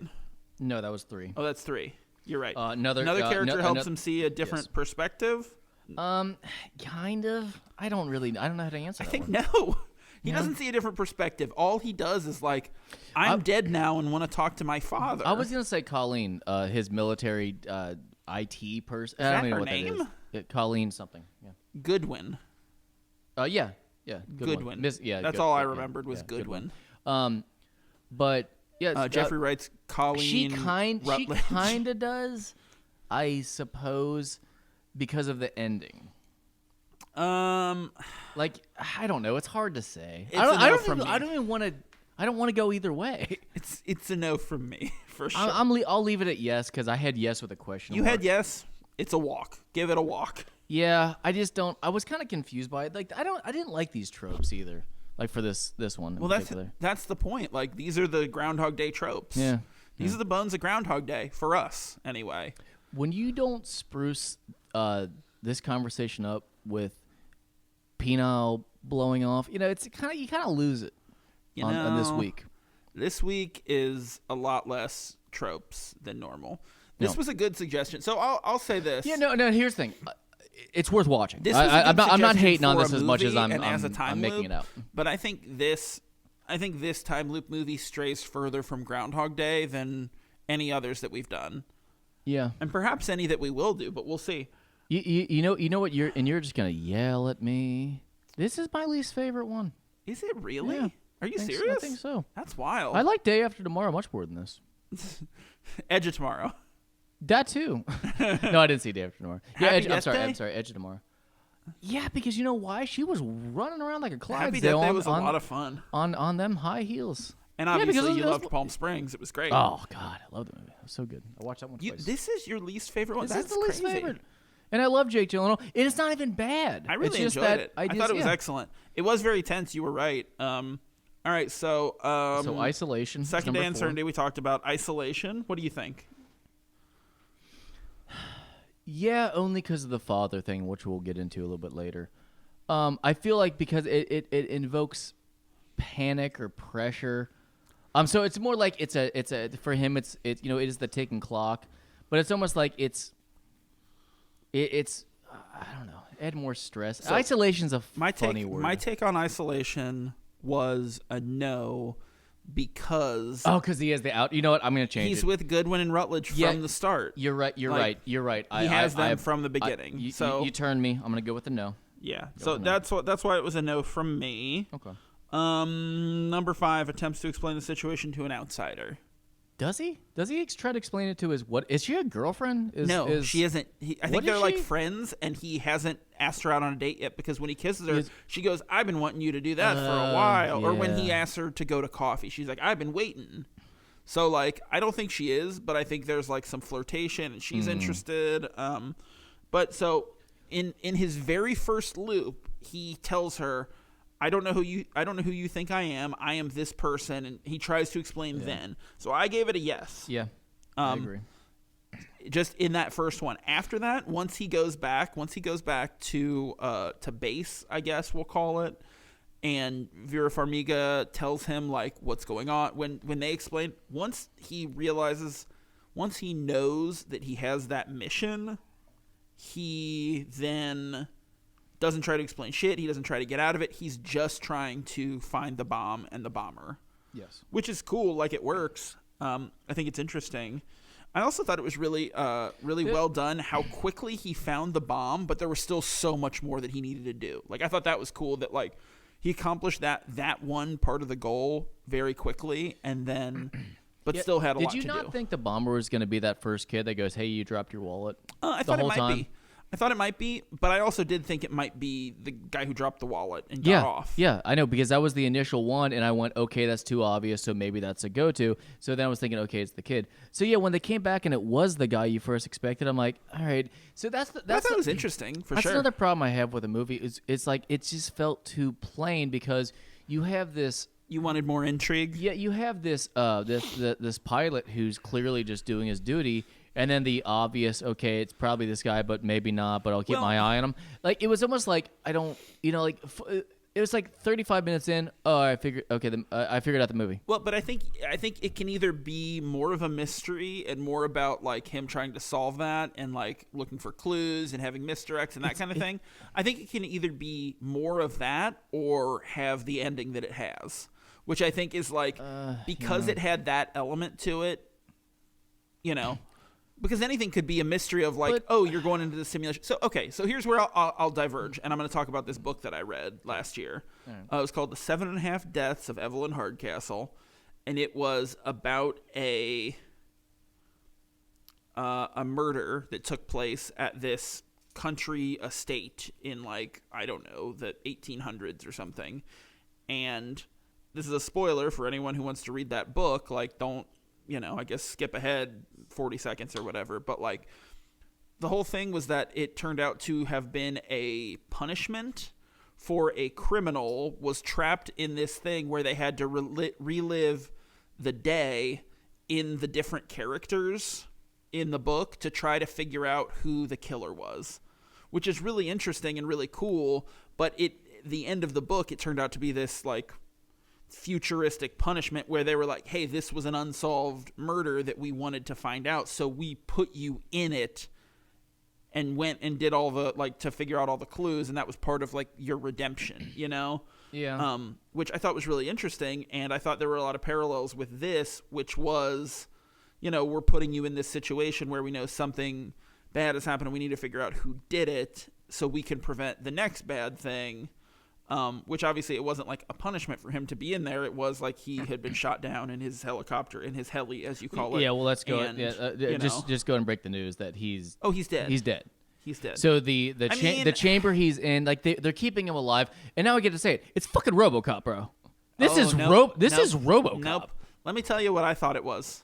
No, that was 3. Oh, that's 3. You're right. Another character helps him see a different perspective. Kind of. I don't know how to answer I that think one. no. He doesn't see a different perspective. All he does is I'm dead now and want to talk to my father. I was gonna say Colleen, his military IT person. Is I don't that even know her what name? that is. Colleen something. Yeah. Goodwin. Yeah. Goodwin. That's That's all I remembered was Goodwin. But yeah, Jeffrey writes Colleen. She Rutledge. kind of does, I suppose, because of the ending. I don't know. It's hard to say. I don't even want to. I don't want to go either way. It's a no from me for sure. I'll leave it at yes because I had yes with a question. You had yes. It's a walk. Give it a walk. Yeah, I just don't. I was kind of confused by it. I didn't like these tropes either. For this one. Well, that's the point. These are the Groundhog Day tropes. Yeah. These are the bones of Groundhog Day for us, anyway. When you don't spruce this conversation up with penile blowing off, it's you kind of lose it on this week. This week is a lot less tropes than normal. This was a good suggestion. So I'll say this. Yeah, no. Here's the thing. It's worth watching. I'm not hating on this a as much as movie I'm as a time making loop, it out. But I think this time loop movie strays further from Groundhog Day than any others that we've done. Yeah, and perhaps any that we will do, but we'll see. You know what you're just gonna yell at me. This is my least favorite one. Is it really? Yeah, Are you serious? I think so. That's wild. I like Day After Tomorrow much more than this. Edge of Tomorrow. That too. No, I didn't see Day After Tomorrow. Yeah, I'm sorry, Edge of Tomorrow. Yeah, because you know why? She was running around like a Happy Clydesdale Death Day was a lot of fun. on them high heels. And obviously you loved Palm Springs. It was great. Oh, God. I love the movie. It was so good. I watched that one twice. This is your least favorite one? This That's is the least crazy. favorite. And I love Jake Gyllenhaal. And it's not even bad. I really it's just enjoyed that it. I thought it was excellent. It was very tense. You were right. All right, so Isolation. Second Day Uncertainty we talked about. Isolation. What do you think? Yeah, only because of the father thing, which we'll get into a little bit later. I feel like because it invokes panic or pressure. So it's more like it's a for him it is the ticking clock, but it's almost like it's I don't know, add more stress. So isolation's a funny word. My take on isolation was a no. Because he has the out. You know what? I'm going to change it. He's with Goodwin and Rutledge from the start. You're right. You're right. He has them from the beginning. You turned me. I'm going to go with the no. Yeah. So that's why it was a no from me. Okay. Number 5 attempts to explain the situation to an outsider. Does he? Does he try to explain it to his what? Is she a girlfriend? No, she isn't. I think they're like friends, and he hasn't asked her out on a date yet because when he kisses her, she goes, "I've been wanting you to do that for a while." Yeah. Or when he asks her to go to coffee, she's like, "I've been waiting." So like, I don't think she is, but I think there's like some flirtation, and she's interested. But so in his very first loop, he tells her, I don't know who you think I am. I am this person, and he tries to explain then. So I gave it a yes. Yeah, I agree. Just in that first one. After that, once he goes back to base, I guess we'll call it, and Vera Farmiga tells him like what's going on. When they explain, once he knows that he has that mission, he then doesn't try to explain shit. He doesn't try to get out of it. He's just trying to find the bomb and the bomber. Yes. Which is cool. Like, it works. I think it's interesting. I also thought it was really well done how quickly he found the bomb, but there was still so much more that he needed to do. Like, I thought that was cool that, like, he accomplished that one part of the goal very quickly and then... But still had a lot to do. Did you not think the bomber was going to be that first kid that goes, "Hey, you dropped your wallet"? I thought it might be. I thought it might be, but I also did think it might be the guy who dropped the wallet and got off. Yeah, I know, because that was the initial one, and I went, okay, that's too obvious, so maybe that's a go-to. So then I was thinking, okay, it's the kid. So yeah, when they came back and it was the guy you first expected, I'm like, all right. So I thought it was interesting, for sure. That's another problem I have with the movie. It's like it just felt too plain because you have this... You wanted more intrigue? Yeah, you have this this pilot who's clearly just doing his duty, and then the obvious, okay, it's probably this guy, but maybe not, but I'll keep my eye on him. Like, it was almost like, I don't, like, it was like 35 minutes in, I figured out the movie. Well, but I think it can either be more of a mystery and more about, like, him trying to solve that and, like, looking for clues and having misdirects and that kind of thing. I think it can either be more of that or have the ending that it has. Which I think is like, because it had that element to it, because anything could be a mystery of like, you're going into the simulation. So, okay, so here's where I'll diverge, and I'm going to talk about this book that I read last year. Right. It was called The 7.5 Deaths of Evelyn Hardcastle, and it was about a murder that took place at this country estate in, like, I don't know, the 1800s or something, and... This is a spoiler for anyone who wants to read that book. Like, don't, I guess skip ahead 40 seconds or whatever. But, like, the whole thing was that it turned out to have been a punishment for a criminal was trapped in this thing where they had to relive the day in the different characters in the book to try to figure out who the killer was, which is really interesting and really cool. But the end of the book, it turned out to be this, like, futuristic punishment where they were like, hey, this was an unsolved murder that we wanted to find out, so we put you in it and went and did all the, like, to figure out all the clues, and that was part of, like, your redemption, Yeah. Which I thought was really interesting, and I thought there were a lot of parallels with this, which was, we're putting you in this situation where we know something bad has happened and we need to figure out who did it so we can prevent the next bad thing. Which obviously it wasn't like a punishment for him to be in there. It was like he had been shot down in his helicopter, in his heli, as you call it. Yeah, well, let's go. And, just go and break the news that he's... Oh, he's dead. He's dead. He's dead. So the chamber he's in, like, they're keeping him alive, and now I get to say it. It's fucking RoboCop, bro. This is RoboCop. Nope. Let me tell you what I thought it was.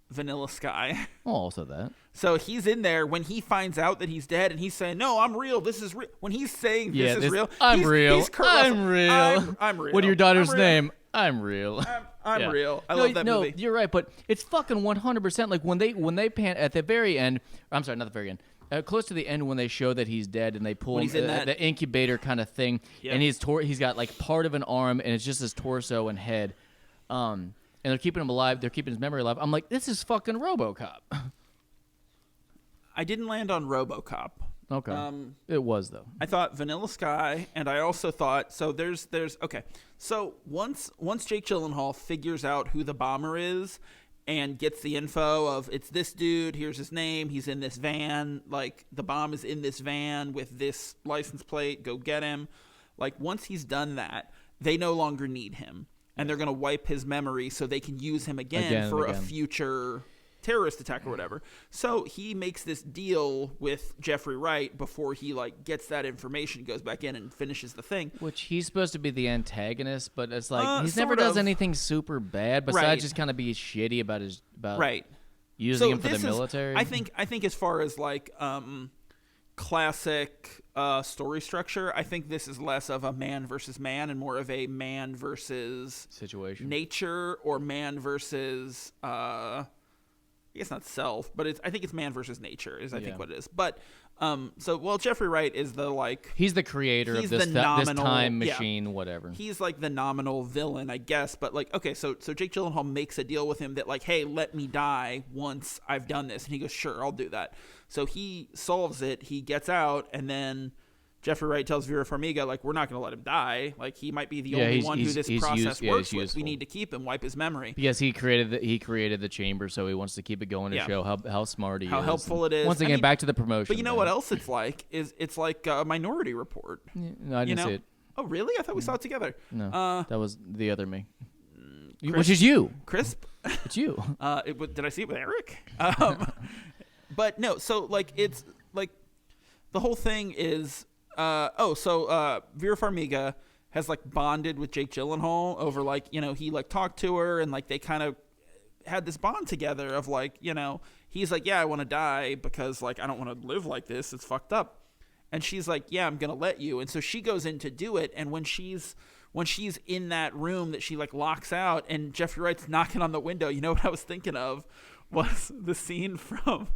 Vanilla Sky. Oh, also that. So he's in there when he finds out that he's dead, and he's saying, "No, I'm real. This is real." When he's saying this is real, I'm real. He's I'm real. I'm real. What are your daughter's name? I'm real. I'm real. I love that movie. No, you're right, but it's fucking 100%. Like when they pan at the very end. I'm sorry, not the very end. close to the end when they show that he's dead and they pull him, the incubator kind of thing, and he's got like part of an arm and it's just his torso and head, and they're keeping him alive. They're keeping his memory alive. I'm like, this is fucking RoboCop. I didn't land on RoboCop. Okay. It was though. I thought Vanilla Sky, and I also thought there's okay. So once Jake Gyllenhaal figures out who the bomber is and gets the info of it's this dude, here's his name, he's in this van, like the bomb is in this van with this license plate, go get him. Like once he's done that, they no longer need him, and they're gonna wipe his memory so they can use him again for a future terrorist attack or whatever. So he makes this deal with Jeffrey Wright before he like gets that information, goes back in and finishes the thing. Which he's supposed to be the antagonist, but it's like he never does anything super bad besides just kind of be shitty about using him for the military. I think as far as like classic story structure, I think this is less of a man versus man and more of a man versus situation, nature, or man versus I guess not self, but I think it's man versus nature is I think what it is. But Jeffrey Wright is he's the creator of this time machine, whatever. He's like the nominal villain, I guess. But like, okay, so Jake Gyllenhaal makes a deal with him that like, hey, let me die once I've done this, and he goes, sure, I'll do that. So he solves it, he gets out, and then Jeffrey Wright tells Vera Farmiga, like, we're not going to let him die. Like, he might be the only one who this process works with. We need to keep him, wipe his memory. Yes, he created the chamber, so he wants to keep it going to show how smart he is. How helpful it is. Once again, back to the promotion. But you know what else it's like? It's like a Minority Report. No, I didn't see it. Oh, really? I thought we saw it together. No, that was the other me. Which is you. Crisp? It's you. Did I see it with Eric? But no, so, like, it's, like, the whole thing is... Vera Farmiga has like bonded with Jake Gyllenhaal over like, you know, he like talked to her and like they kind of had this bond together of like, you know, he's like, yeah, I want to die because like I don't want to live like this, it's fucked up. And she's like, yeah, I'm gonna let you. And so she goes in to do it, and when she's in that room that she like locks out and Jeffrey Wright's knocking on the window, you know what I was thinking of was the scene from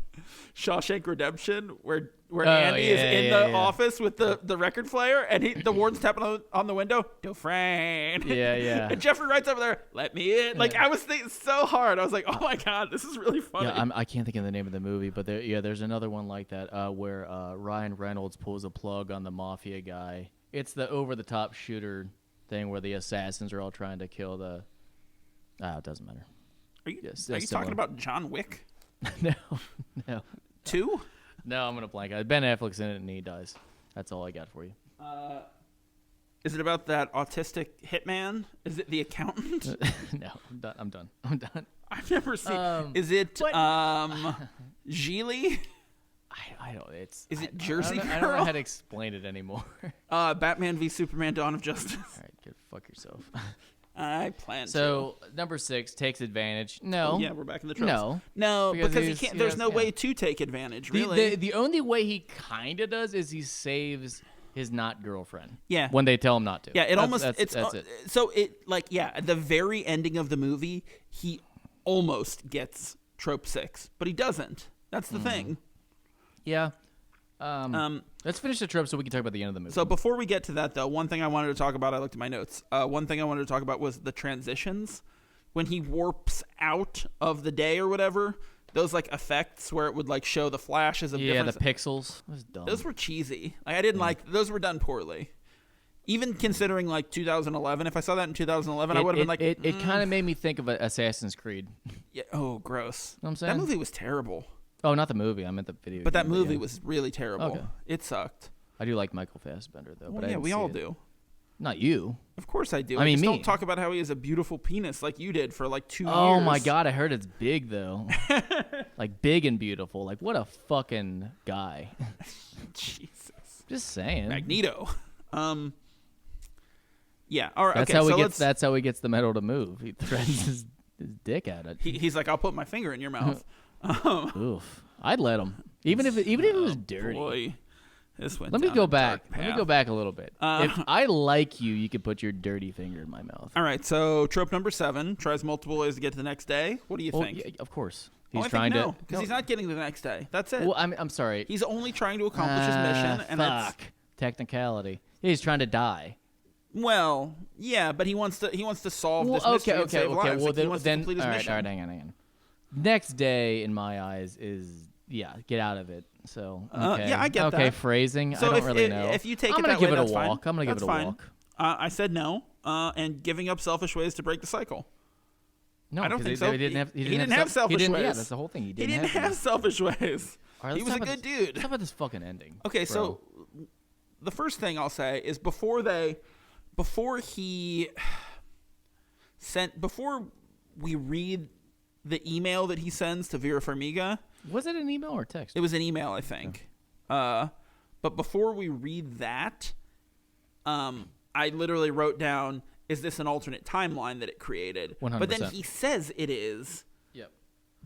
Shawshank Redemption where Andy is in the office with the record player, and the warden's tapping on the window, Dufresne. Yeah. And Jeffrey Wright's over there, let me in. Like, I was thinking so hard. I was like, oh my God, this is really funny. Yeah, I can't think of the name of the movie, but there's another one like that where Ryan Reynolds pulls a plug on the mafia guy. It's the over-the-top shooter thing where the assassins are all trying to kill the... it doesn't matter. Are you talking about John Wick? No. 2? No, I'm going to blank. Ben Affleck's in it and he dies. That's all I got for you. Is it about that autistic hitman? Is it The Accountant? No, I'm done. I've never seen... is it Geely? I don't... Is it Jersey Girl? I don't know how to explain it anymore. Batman v Superman Dawn of Justice. All right, go fuck yourself. I plan to. So, number 6 takes advantage. No. Yeah, we're back in the tropes. No, because he can't. There's no way to take advantage, really. The only way he kind of does is he saves his not girlfriend. Yeah. When they tell him not to. Yeah, that's it. So, at the very ending of the movie, he almost gets trope 6, but he doesn't. That's the thing. Yeah. Let's finish the trope so we can talk about the end of the movie. So before we get to that, though, one thing I wanted to talk about, I looked at my notes. One thing I wanted to talk about was the transitions. When he warps out of the day or whatever, those like effects where it would like show the flashes of different... Yeah, the pixels. That was dumb. Those were cheesy. Like, I didn't like... Those were done poorly. Even considering like 2011, if I saw that in 2011, I would have been like... It kind of made me think of Assassin's Creed. Yeah. Oh, gross. Know what I'm saying? That movie was terrible. Oh, not the movie. I meant the video. But that movie was really terrible. Okay. It sucked. I do like Michael Fassbender, though. Well, but we all do. Not you. Of course I do. I mean, just me. Don't talk about how he has a beautiful penis like you did for like 2 years. Oh, my God. I heard it's big, though. Like, big and beautiful. Like, what a fucking guy. Jesus. Just saying. Magneto. Yeah. All right. That's how he gets the metal to move. He threatens his dick at it. He's like, I'll put my finger in your mouth. Oof. I'd let him. Even if it was dirty. Boy. This went Let me go back. Let me go back a little bit. If I like you, you could put your dirty finger in my mouth. All right. So trope number 7 tries multiple ways to get to the next day. What do you think? Yeah, of course. He's trying to. Because he's not getting the next day. That's it. Well, I'm sorry. He's only trying to accomplish his mission, and fuck. Technicality. He's trying to die. Well, yeah, but he wants to solve this mystery and save lives. Well, like, he wants to complete his mission. All right, hang on. Next day, in my eyes, is get out of it. So okay. Yeah, I get that. Okay, phrasing. So I don't really know. If you take I'm it gonna that give way, it a that's walk. fine. I'm gonna give it a fine. walk. I said no, and giving up selfish ways to break the cycle. No, I don't think so. He didn't have selfish ways. Yeah, that's the whole thing. He didn't have selfish ways. Right, he was a good dude. Let's talk about this fucking ending. Okay, bro. so the first thing I'll say is before we read the email that he sends to Vera Farmiga. Was it an email or text? It was an email, I think. Yeah. But before we read that, I literally wrote down, is this an alternate timeline that it created? 100%. But then he says it is. Yep.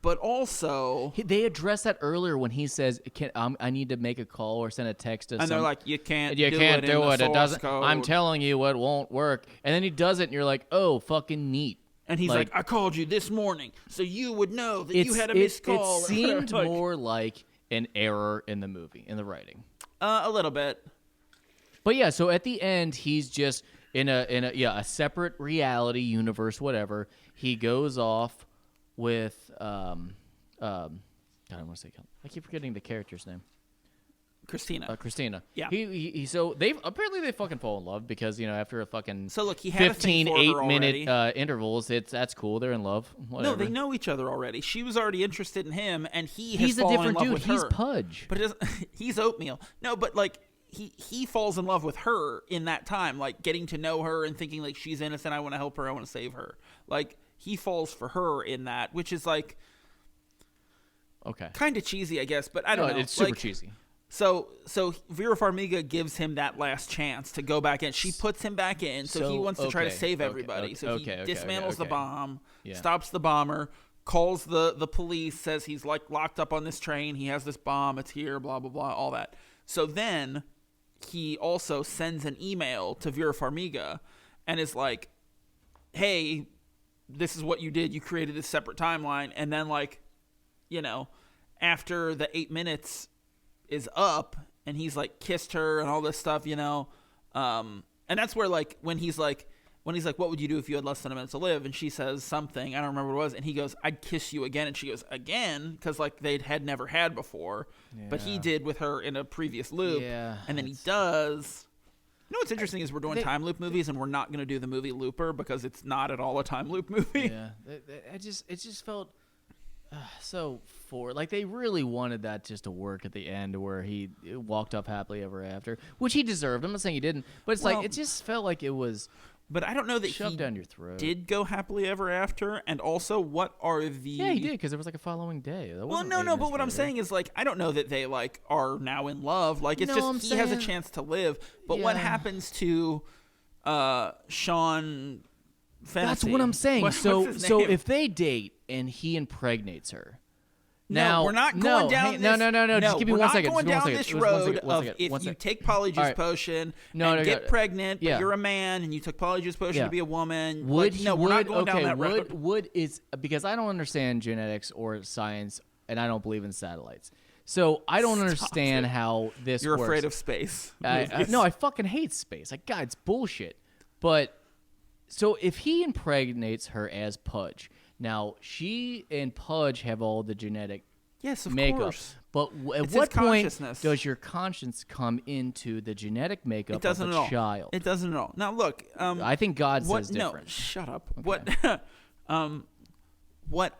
But also... They addressed that earlier when he says, I need to make a call or send a text to And they're like, you can't do do it. It doesn't. Code. I'm telling you, it won't work. And then he does it, and you're like, oh, fucking neat. And he's like, I called you this morning so you would know that you had a missed call. It seemed more like an error in the movie, in the writing. A little bit. But yeah, so at the end, he's just in a separate reality universe, whatever. He goes off with God, I want to say, I keep forgetting the character's name. Christina. Yeah. So they fucking fall in love because after a fucking so look, he had 15 a thing for her 8-minute intervals, that's cool. They're in love. Whatever. No, they know each other already. She was already interested in him, and he's a fallen different in love dude. with He's her. Pudge, but he's oatmeal. No, but like he falls in love with her in that time, like getting to know her and thinking like she's innocent. I want to help her. I want to save her. Like he falls for her in that, which is like kind of cheesy, I guess. But I don't know. It's super cheesy. So Vera Farmiga gives him that last chance to go back in. She puts him back in, so he wants to try to save everybody. So he dismantles the bomb, stops the bomber, calls the police, says he's like locked up on this train. He has this bomb. It's here, blah, blah, blah, all that. So then he also sends an email to Vera Farmiga and is like, hey, this is what you did. You created this separate timeline. And then after the 8 minutes is up and he's like kissed her and all this stuff, and that's where when he's like, what would you do if you had less than a minute to live? And she says something, I don't remember what it was, and he goes, I'd kiss you again. And she goes, again? Because they had never had before, but he did with her in a previous loop. And then he does. You know what's interesting is we're doing time loop movies, and we're not going to do the movie Looper because it's not at all a time loop movie. It just felt so they really wanted that just to work at the end where he walked off happily ever after, which he deserved. I'm not saying he didn't, but it's it just felt like it was. But I don't know that shoved down your throat. Did go happily ever after, and also what are the? Yeah, he did because there was a following day. Well, no, but what I'm saying is I don't know that they are now in love. It's just he has a chance to live. But what happens to Sean? Fantasy? That's what I'm saying. So if they date and he impregnates her. Now, we're not going down this. No. Just give me 1 second. We're not going down this road of if you take Polyjuice Potion and get pregnant, but you're a man and you took Polyjuice Potion to be a woman. We're not going down that road. Would is because I don't understand genetics or science, and I don't believe in satellites. So I don't understand how this You're works. afraid of space. No, I fucking hate space. God, it's bullshit. But so if he impregnates her as Pudge. Now, she and Pudge have all the genetic makeup. Course. But at what point does your conscience come into the genetic makeup of a child? It doesn't at all. Now, look. I think God says different. No, shut up. Okay. What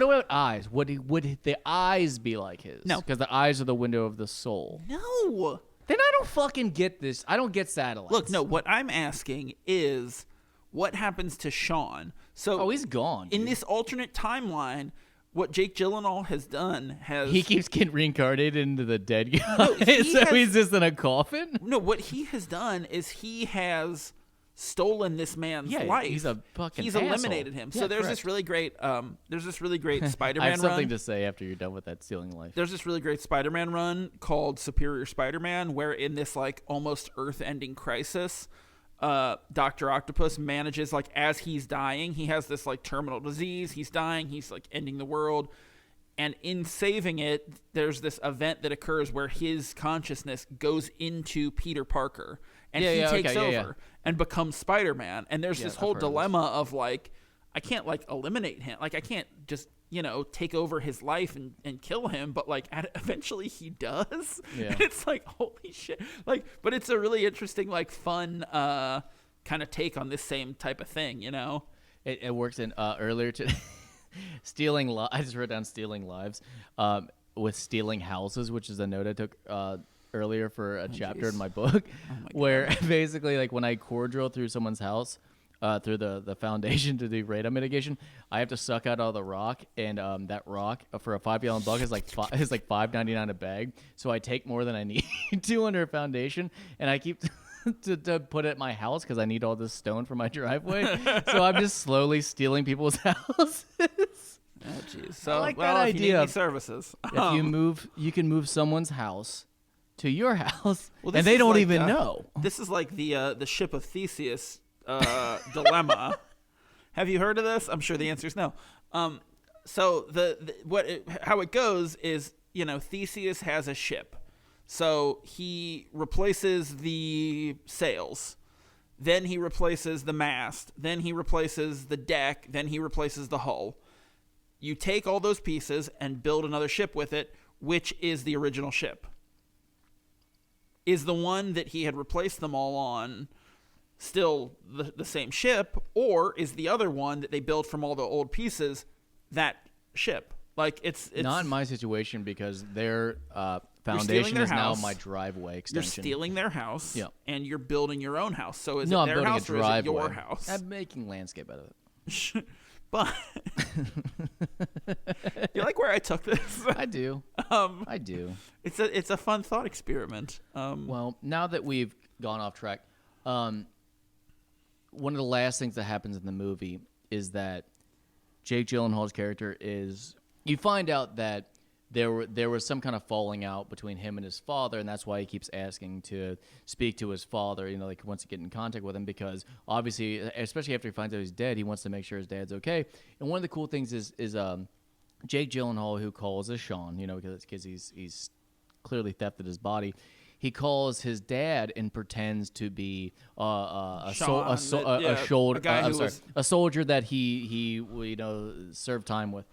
about eyes? Would the eyes be like his? No. Because the eyes are the window of the soul. No. Then I don't fucking get this. I don't get satellites. Look, no, what I'm asking is what happens to Sean? So he's gone. In this alternate timeline, what Jake Gyllenhaal has done he keeps getting reincarnated into the dead guy. He's just in a coffin? No, what he has done is he has stolen this man's life. He's a fucking He's asshole. Eliminated him. Yeah, so there's correct. this really great Spider-Man I have something run. to say after you're done with that stealing life. There's this really great Spider-Man run called Superior Spider-Man, where in this almost Earth-ending crisis, Dr. Octopus manages as he's dying, he has this terminal disease, he's dying, he's ending the world, And in saving it, there's this event that occurs where his consciousness goes into Peter Parker, and he takes over and becomes Spider-Man. And there's this whole dilemma of like, I can't like eliminate him, like I can't just take over his life and kill him, but like eventually he does. Yeah. And it's like, holy shit! Like, but it's a really interesting, like, fun kind of take on this same type of thing. It works in earlier today. I just wrote down stealing lives with stealing houses, which is a note I took earlier for a chapter in my book, where basically like when I core drill through someone's house through the foundation to do radon mitigation, I have to suck out all the rock, and that rock for a $5 buck is like $5.99 a bag. So I take more than I need to under a foundation, and I keep to put it at my house because I need all this stone for my driveway. So I'm just slowly stealing people's houses. Oh, jeez. So, I like well, that if idea. you need any services, If you can move someone's house to your house, well, and they don't like, even know. This is like the ship of Theseus dilemma. Have you heard of this? I'm sure the answer is no. So how it goes is, Theseus has a ship. So he replaces the sails, then he replaces the mast, then he replaces the deck, then he replaces the hull. You take all those pieces and build another ship with it, which is the original ship. Is the one that he had replaced them all on still the same ship, or is the other one that they built from all the old pieces that ship? Like, it's not in my situation, because their foundation is now my driveway extension. You're stealing their house, and you're building your own house. So is no, it I'm their building house a or driveway. is it your house? I'm making landscape out of it. But you like where I took this? I do. I do. It's a fun thought experiment. Well, now that we've gone off track, one of the last things that happens in the movie is that Jake Gyllenhaal's character is. You find out that there was some kind of falling out between him and his father, and that's why he keeps asking to speak to his father. Like, he wants to get in contact with him because, obviously, especially after he finds out he's dead, he wants to make sure his dad's okay. And one of the cool things is Jake Gyllenhaal, who calls as Sean, because he's clearly thefted his body. He calls his dad and pretends to be a soldier that he served time with.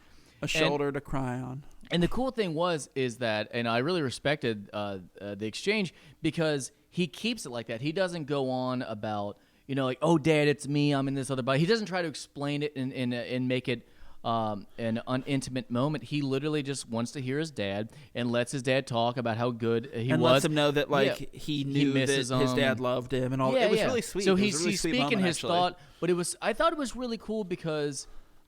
A shoulder to cry on. And the cool thing is that, and I really respected the exchange, because he keeps it like that. He doesn't go on about, like, oh, Dad, it's me, I'm in this other body. He doesn't try to explain it and make it an unintimate moment. He literally just wants to hear his dad and lets his dad talk about how good he was. And lets him know that, like, he knew that his dad loved him and all. Yeah, it was really sweet. So he's speaking his thought, but I thought it was really cool because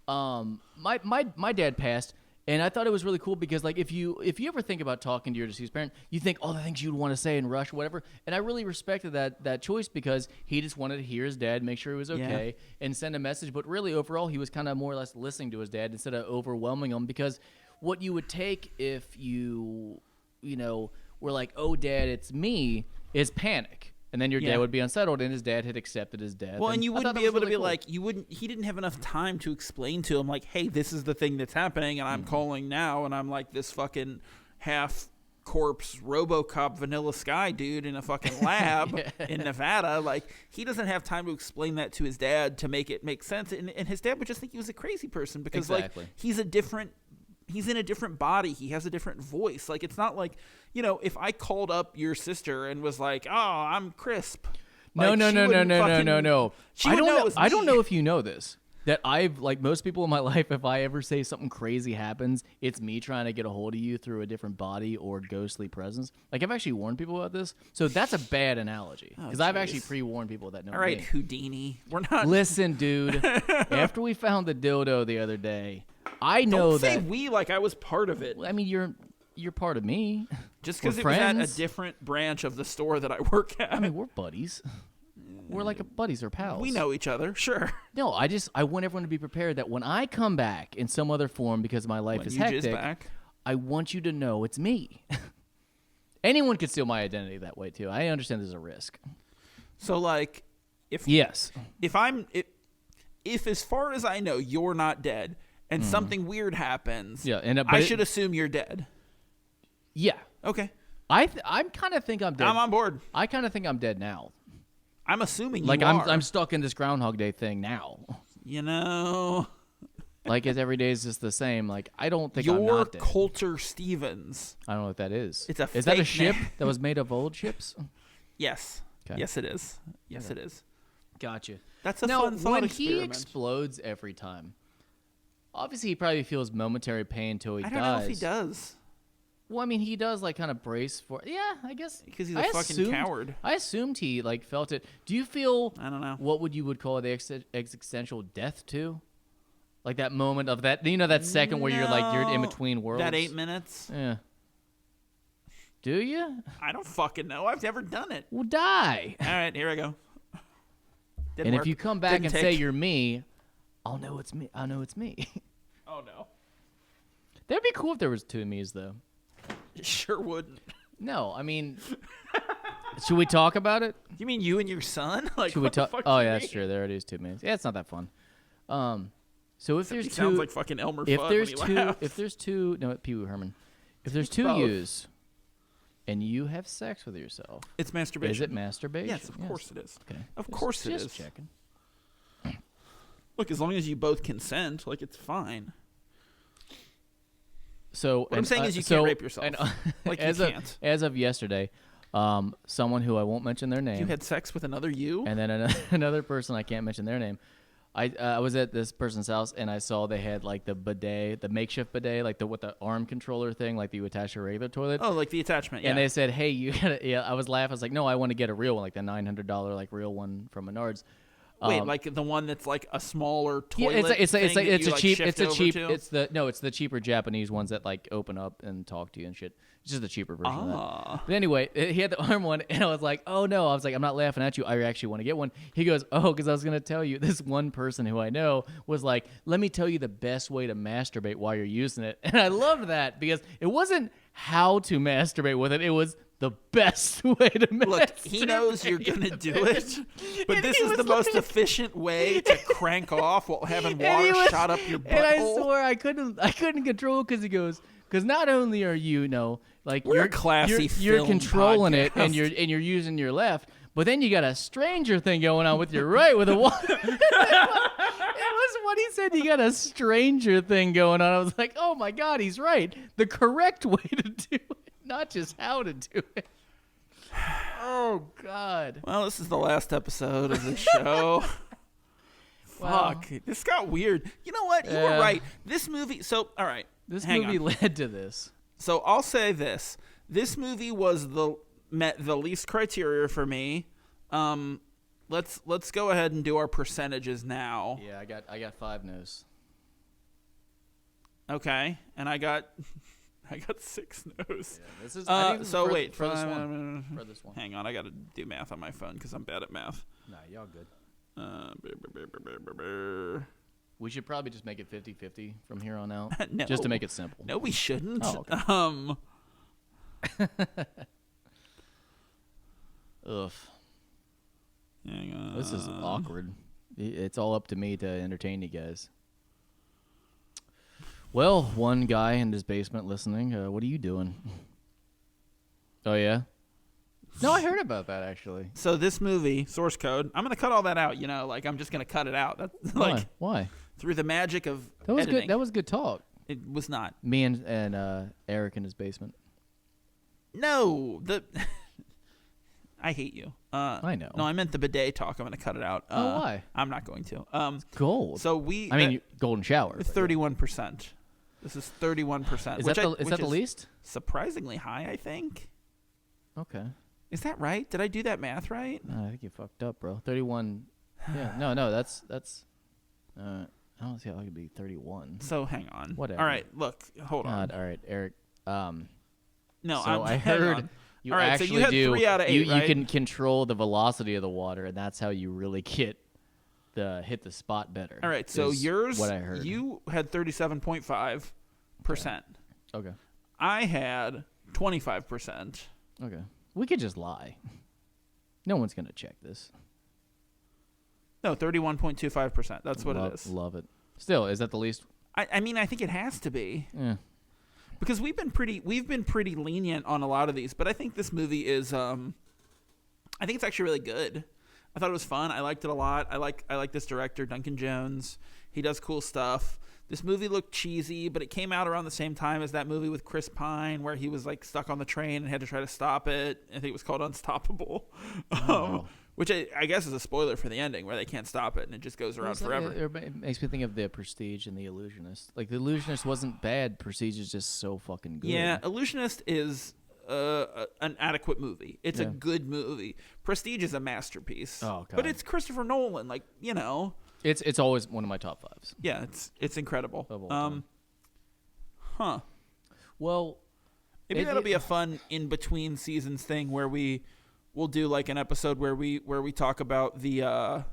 my dad passed, and I thought it was really cool because, like, if you ever think about talking to your deceased parent, you think all the things you'd want to say in rush or whatever. And I really respected that choice because he just wanted to hear his dad, make sure he was okay, and send a message. But really, overall, he was kind of more or less listening to his dad instead of overwhelming him. Because what you would take if you were like, "Oh, Dad, it's me," is panic. And then your dad would be unsettled, and his dad had accepted his death. Well, and you wouldn't be able to be like, he didn't have enough time to explain to him, like, hey, this is the thing that's happening, and I'm calling now, and I'm like this fucking half corpse RoboCop Vanilla Sky dude in a fucking lab in Nevada. Like, he doesn't have time to explain that to his dad to make it make sense. And his dad would just think he was a crazy person because, like, he's in a different body. He has a different voice. Like, it's not like, if I called up your sister and was like, oh, I'm Crisp. Like, No. I don't know if you know this, that I've, like most people in my life, if I ever say something crazy happens, it's me trying to get a hold of you through a different body or ghostly presence. Like, I've actually warned people about this. So that's a bad analogy because I've actually pre-warned people that know me. All right, Houdini. We're not. Listen, dude, after we found the dildo the other day, I know Don't that. say we like I was part of it. I mean, you're part of me. Just because it was at a different branch of the store that I work at. I mean, we're buddies. We're like buddies or pals. We know each other, sure. No, I want everyone to be prepared that when I come back in some other form because my life is hectic, I want you to know it's me. Anyone could steal my identity that way too. I understand there's a risk. So, like, if as far as I know, you're not dead, and something weird happens, Yeah, I should assume you're dead. Yeah. Okay. I kind of think I'm dead. I'm on board. I kind of think I'm dead now. I'm assuming you Like are. I'm stuck in this Groundhog Day thing now. You know. Like every day is just the same. Like I don't think I'm You're not dead. Coulter Stevens. I don't know what that is. It's a Is that a fake ship name. that was made of old ships? Yes. Okay. Yes, it is. Yes, it is. Gotcha. That's a now, fun thought when experiment. he explodes every time, obviously he probably feels momentary pain until he I dies. don't know if he does. Well, I mean, he does like kind of brace for. Yeah, I guess Because he's a fucking coward. I assumed he like felt it. Do you feel? I don't know. What you would call the existential death too? Like that moment of that, that second where you're in between worlds. That 8 minutes? Yeah. Do you? I don't fucking know. I've never done it. Well, die. All right, here I go. Didn't And work. if you come back Didn't and take. say you're me, I'll know it's me. I know it's me. Oh, no. That'd be cool if there was two me's though. Sure wouldn't. No, I mean, should we talk about it? You mean you and your son? Like, Should we what the talk? fuck Oh do yeah, you that's mean? true. There it is, 2 me's. Yeah, it's not that fun. So if there's He two, sounds like fucking Elmer if Fudd there's when he two, laughs. if there's two, no, Pee Wee Herman. If there's two both. yous, and you have sex with yourself, It's masturbation. is it masturbation? Yes, of course it is. Okay. Of course it just is. checking. Look, as long as you both consent, like, it's fine. So What I'm saying is you can't rape yourself. and, Like, you as can't. As of yesterday, someone who I won't mention their name, You had sex with another you? and then another person I can't mention their name. I was at this person's house and I saw they had like the bidet, the makeshift bidet, like with the arm controller thing, like that you attach to a regular toilet. Oh, like the attachment, yeah. And they said, "Hey, you gotta." Yeah, I was laughing. I was like, "No, I want to get a real one, like the $900 like real one from Menards." Wait, like the one that's like a smaller Yeah, toilet it's thing that you, like, shift over to? it's the cheaper Japanese ones that like open up and talk to you and shit. It's just the cheaper version of Ah. that. But anyway, he had the arm one, and I was like, "Oh no!" I was like, "I'm not laughing at you. I actually want to get one." He goes, "Oh, because I was gonna tell you this one person who I know was like, let me tell you the best way to masturbate while you're using it." And I loved that because it wasn't how to masturbate with it; it was the best way to masturbate. Look, he knows you're gonna do it, but this is the most efficient way to crank off while having water shot up your butthole. And I swore I couldn't control because he goes, because not only are you like We're a classy you're film controlling it podcast. and you're using your left, but then you got a stranger thing going on with your right with a water. It was what he said. You got a stranger thing going on. I was like, oh my god, he's right. The correct way to do it, not just how to do it. Oh god. Well, this is the last episode of the show. Wow. Fuck, this got weird. You know what? You were right. This movie. So, all right. This hang movie on. led to this. So I'll say this: this movie was met the least criteria for me. Let's go ahead and do our percentages now. Yeah, I got 5 no's. Okay, and I got 6 no's. Yeah, this is So wait, for this one. For this one. Hang on, I got to do math on my phone because I'm bad at math. Nah, y'all good. Uh, We should probably just make it 50-50 from here on out. No. Just to make it simple. No, we shouldn't. Oh, Ugh. Hang on. This is awkward. It's all up to me to entertain you guys. Well, one guy in his basement listening. What are you doing? Oh, yeah? No, I heard about that, actually. So this movie, source code, I'm gonna cut all that out. Like I'm just gonna cut it out. That's like Why? through the magic of That was editing. good. That was good talk. It was not. Me and Eric in his basement. No, I hate you. I know. No, I meant the bidet talk. I'm gonna cut it out. Why? I'm not going to. Gold. So golden shower. but yeah. 31%. This is 31%. Is that the least? Surprisingly high, I think. Okay. Is that right? Did I do that math right? No, I think you fucked up, bro. 31. Yeah. No. That's. I don't see how it could be 31. So hang on. Whatever. All right. Look. Hold on. All right, Eric. No. So I hang heard on. you All right, actually so you had do. 3 out of 8, you right? can control the velocity of the water, and that's how you really hit the spot better. All right. So is yours. What I heard. You had 37.5%. Okay. I had 25%. Okay. We could just lie. No one's gonna check this. No, 31.25%. That's what it is. Love it. Still, is that the least? I mean, I think it has to be. Yeah. Because we've been pretty lenient on a lot of these, but I think this movie is I think it's actually really good. I thought it was fun. I liked it a lot. I like this director, Duncan Jones. He does cool stuff. This movie looked cheesy, but it came out around the same time as that movie with Chris Pine where he was like stuck on the train and had to try to stop it. I think it was called Unstoppable. Which I guess is a spoiler for the ending where they can't stop it and it just goes around forever. It makes me think of The Prestige and The Illusionist. Like, The Illusionist wasn't bad. Prestige is just so fucking good. Yeah, Illusionist is an adequate movie. It's a good movie. Prestige is a masterpiece. Oh, God. But it's Christopher Nolan. Like, you know. It's always one of my top 5s. Yeah, it's incredible. Well, maybe that'll be a fun in-between seasons thing where we'll do like an episode where we talk about the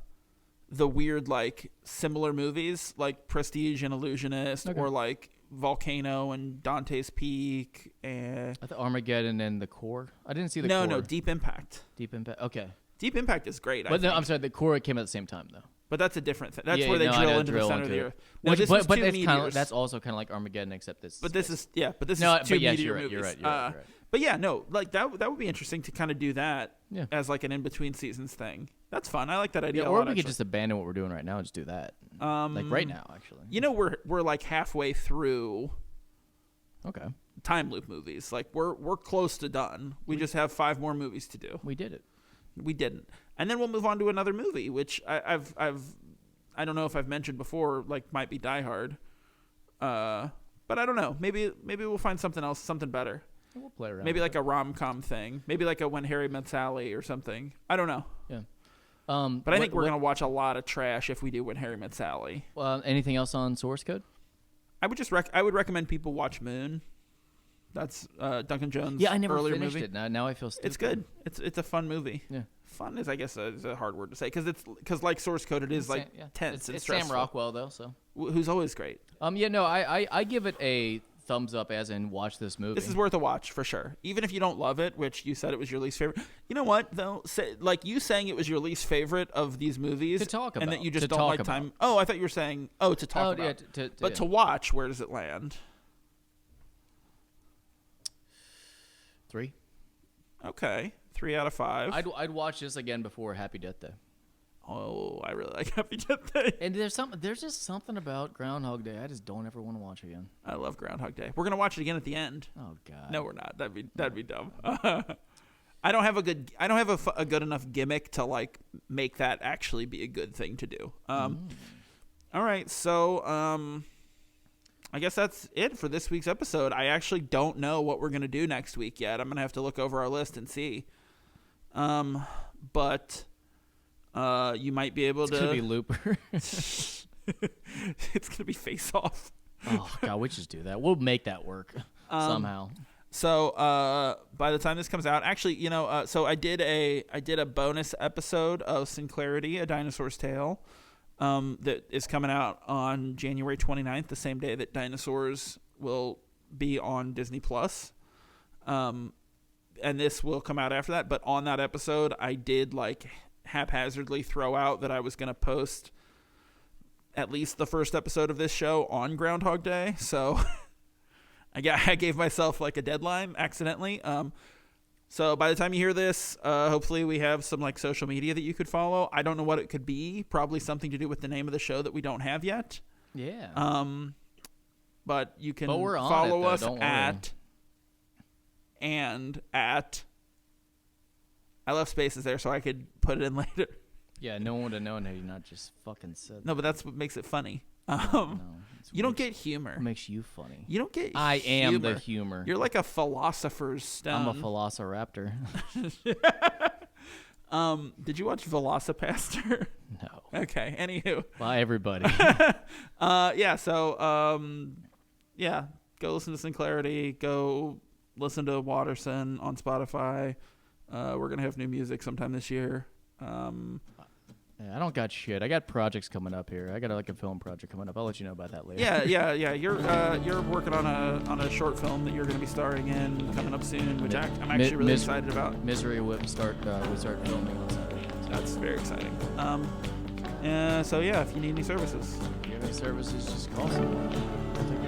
weird like similar movies like Prestige and Illusionist or like Volcano and Dante's Peak and I thought Armageddon and The Core. I didn't see The Core. No, Deep Impact. Deep Impact. Okay. Deep Impact is great. But no, I'm sorry, The Core came at the same time though. But that's a different thing. That's where they drill into the center of the earth. No, this is two meteors. That's also kind of like Armageddon, except this. But this is two meteor movies. You're right. But yeah, no, like that would be interesting to kind of do that Yeah. as like an in between seasons thing. That's fun. I like that idea. Yeah, a or lot, we could actually. just abandon what we're doing right now and just do that. Like right now, actually. You know, we're like halfway through. Okay. Time loop movies. Like we're close to done. We just have 5 more movies to do. We did it. We didn't. And then we'll move on to another movie, which I don't know if I've mentioned before, like might be Die Hard. But I don't know. Maybe we'll find something else, something better. We'll play around. Maybe like a rom-com thing. Maybe like a When Harry Met Sally or something. I don't know. Yeah. But I think we're going to watch a lot of trash if we do When Harry Met Sally. Anything else on Source Code? I would just I would recommend people watch Moon. That's Duncan Jones' Yeah, I never earlier finished movie. it. Now I feel stupid. It's good. It's a fun movie. Yeah. Fun is, I guess, is a hard word to say because like Source Code, it is like tense and it's stressful. Sam Rockwell though, so who's always great. I give it a thumbs up as in watch this movie. This is worth a watch for sure. Even if you don't love it, which you said it was your least favorite. You know what though? Like you saying it was your least favorite of these movies to talk about, and that you just don't like time. Oh, I thought you were saying to talk about. Yeah, to watch, where does it land? 3. Okay, 3 out of 5. I'd watch this again before Happy Death Day. Oh, I really like Happy Death Day. And there's just something about Groundhog Day I just don't ever want to watch again. I love Groundhog Day. We're gonna watch it again at the end. Oh God. No, we're not. That'd be dumb. I don't have a good enough gimmick to like make that actually be a good thing to do. All right, so I guess that's it for this week's episode. I actually don't know what we're gonna do next week yet. I'm gonna have to look over our list and see. But you might be able to. It's gonna be Looper. It's gonna be Face Off. Oh God, we just do that. We'll make that work somehow. So by the time this comes out, actually, so I did a bonus episode of Sinclarity, A Dinosaur's Tale, that is coming out on January 29th, the same day that Dinosaurs will be on Disney Plus. And this will come out after that. But on that episode, I did like haphazardly throw out that I was going to post at least the first episode of this show on Groundhog Day. So I gave myself like a deadline accidentally. So by the time you hear this, hopefully we have some like social media that you could follow. I don't know what it could be. Probably something to do with the name of the show that we don't have yet. Yeah. But you can we're on follow it, though. us Don't at I left spaces there so I could put it in later. Yeah, no one would have known had you not just fucking said that. No, but that's what makes it funny. You don't get humor. What makes you funny? You don't get I humor. am the humor. You're like a philosopher's stone. I'm a velociraptor. Did you watch Velocipaster? No. Okay, anywho. Bye, everybody. Yeah, so, go listen to Sinclarity. Go listen to Watterson on Spotify. We're going to have new music sometime this year. Yeah, I don't got shit. I got projects coming up here. I got like a film project coming up. I'll let you know about that later. Yeah. You're working on a short film that you're going to be starring in coming up soon, which I'm actually really excited about. Misery Whip we start filming on Saturday. That's very exciting. So yeah, if you need any services. If you have any services, just call someone. We'll take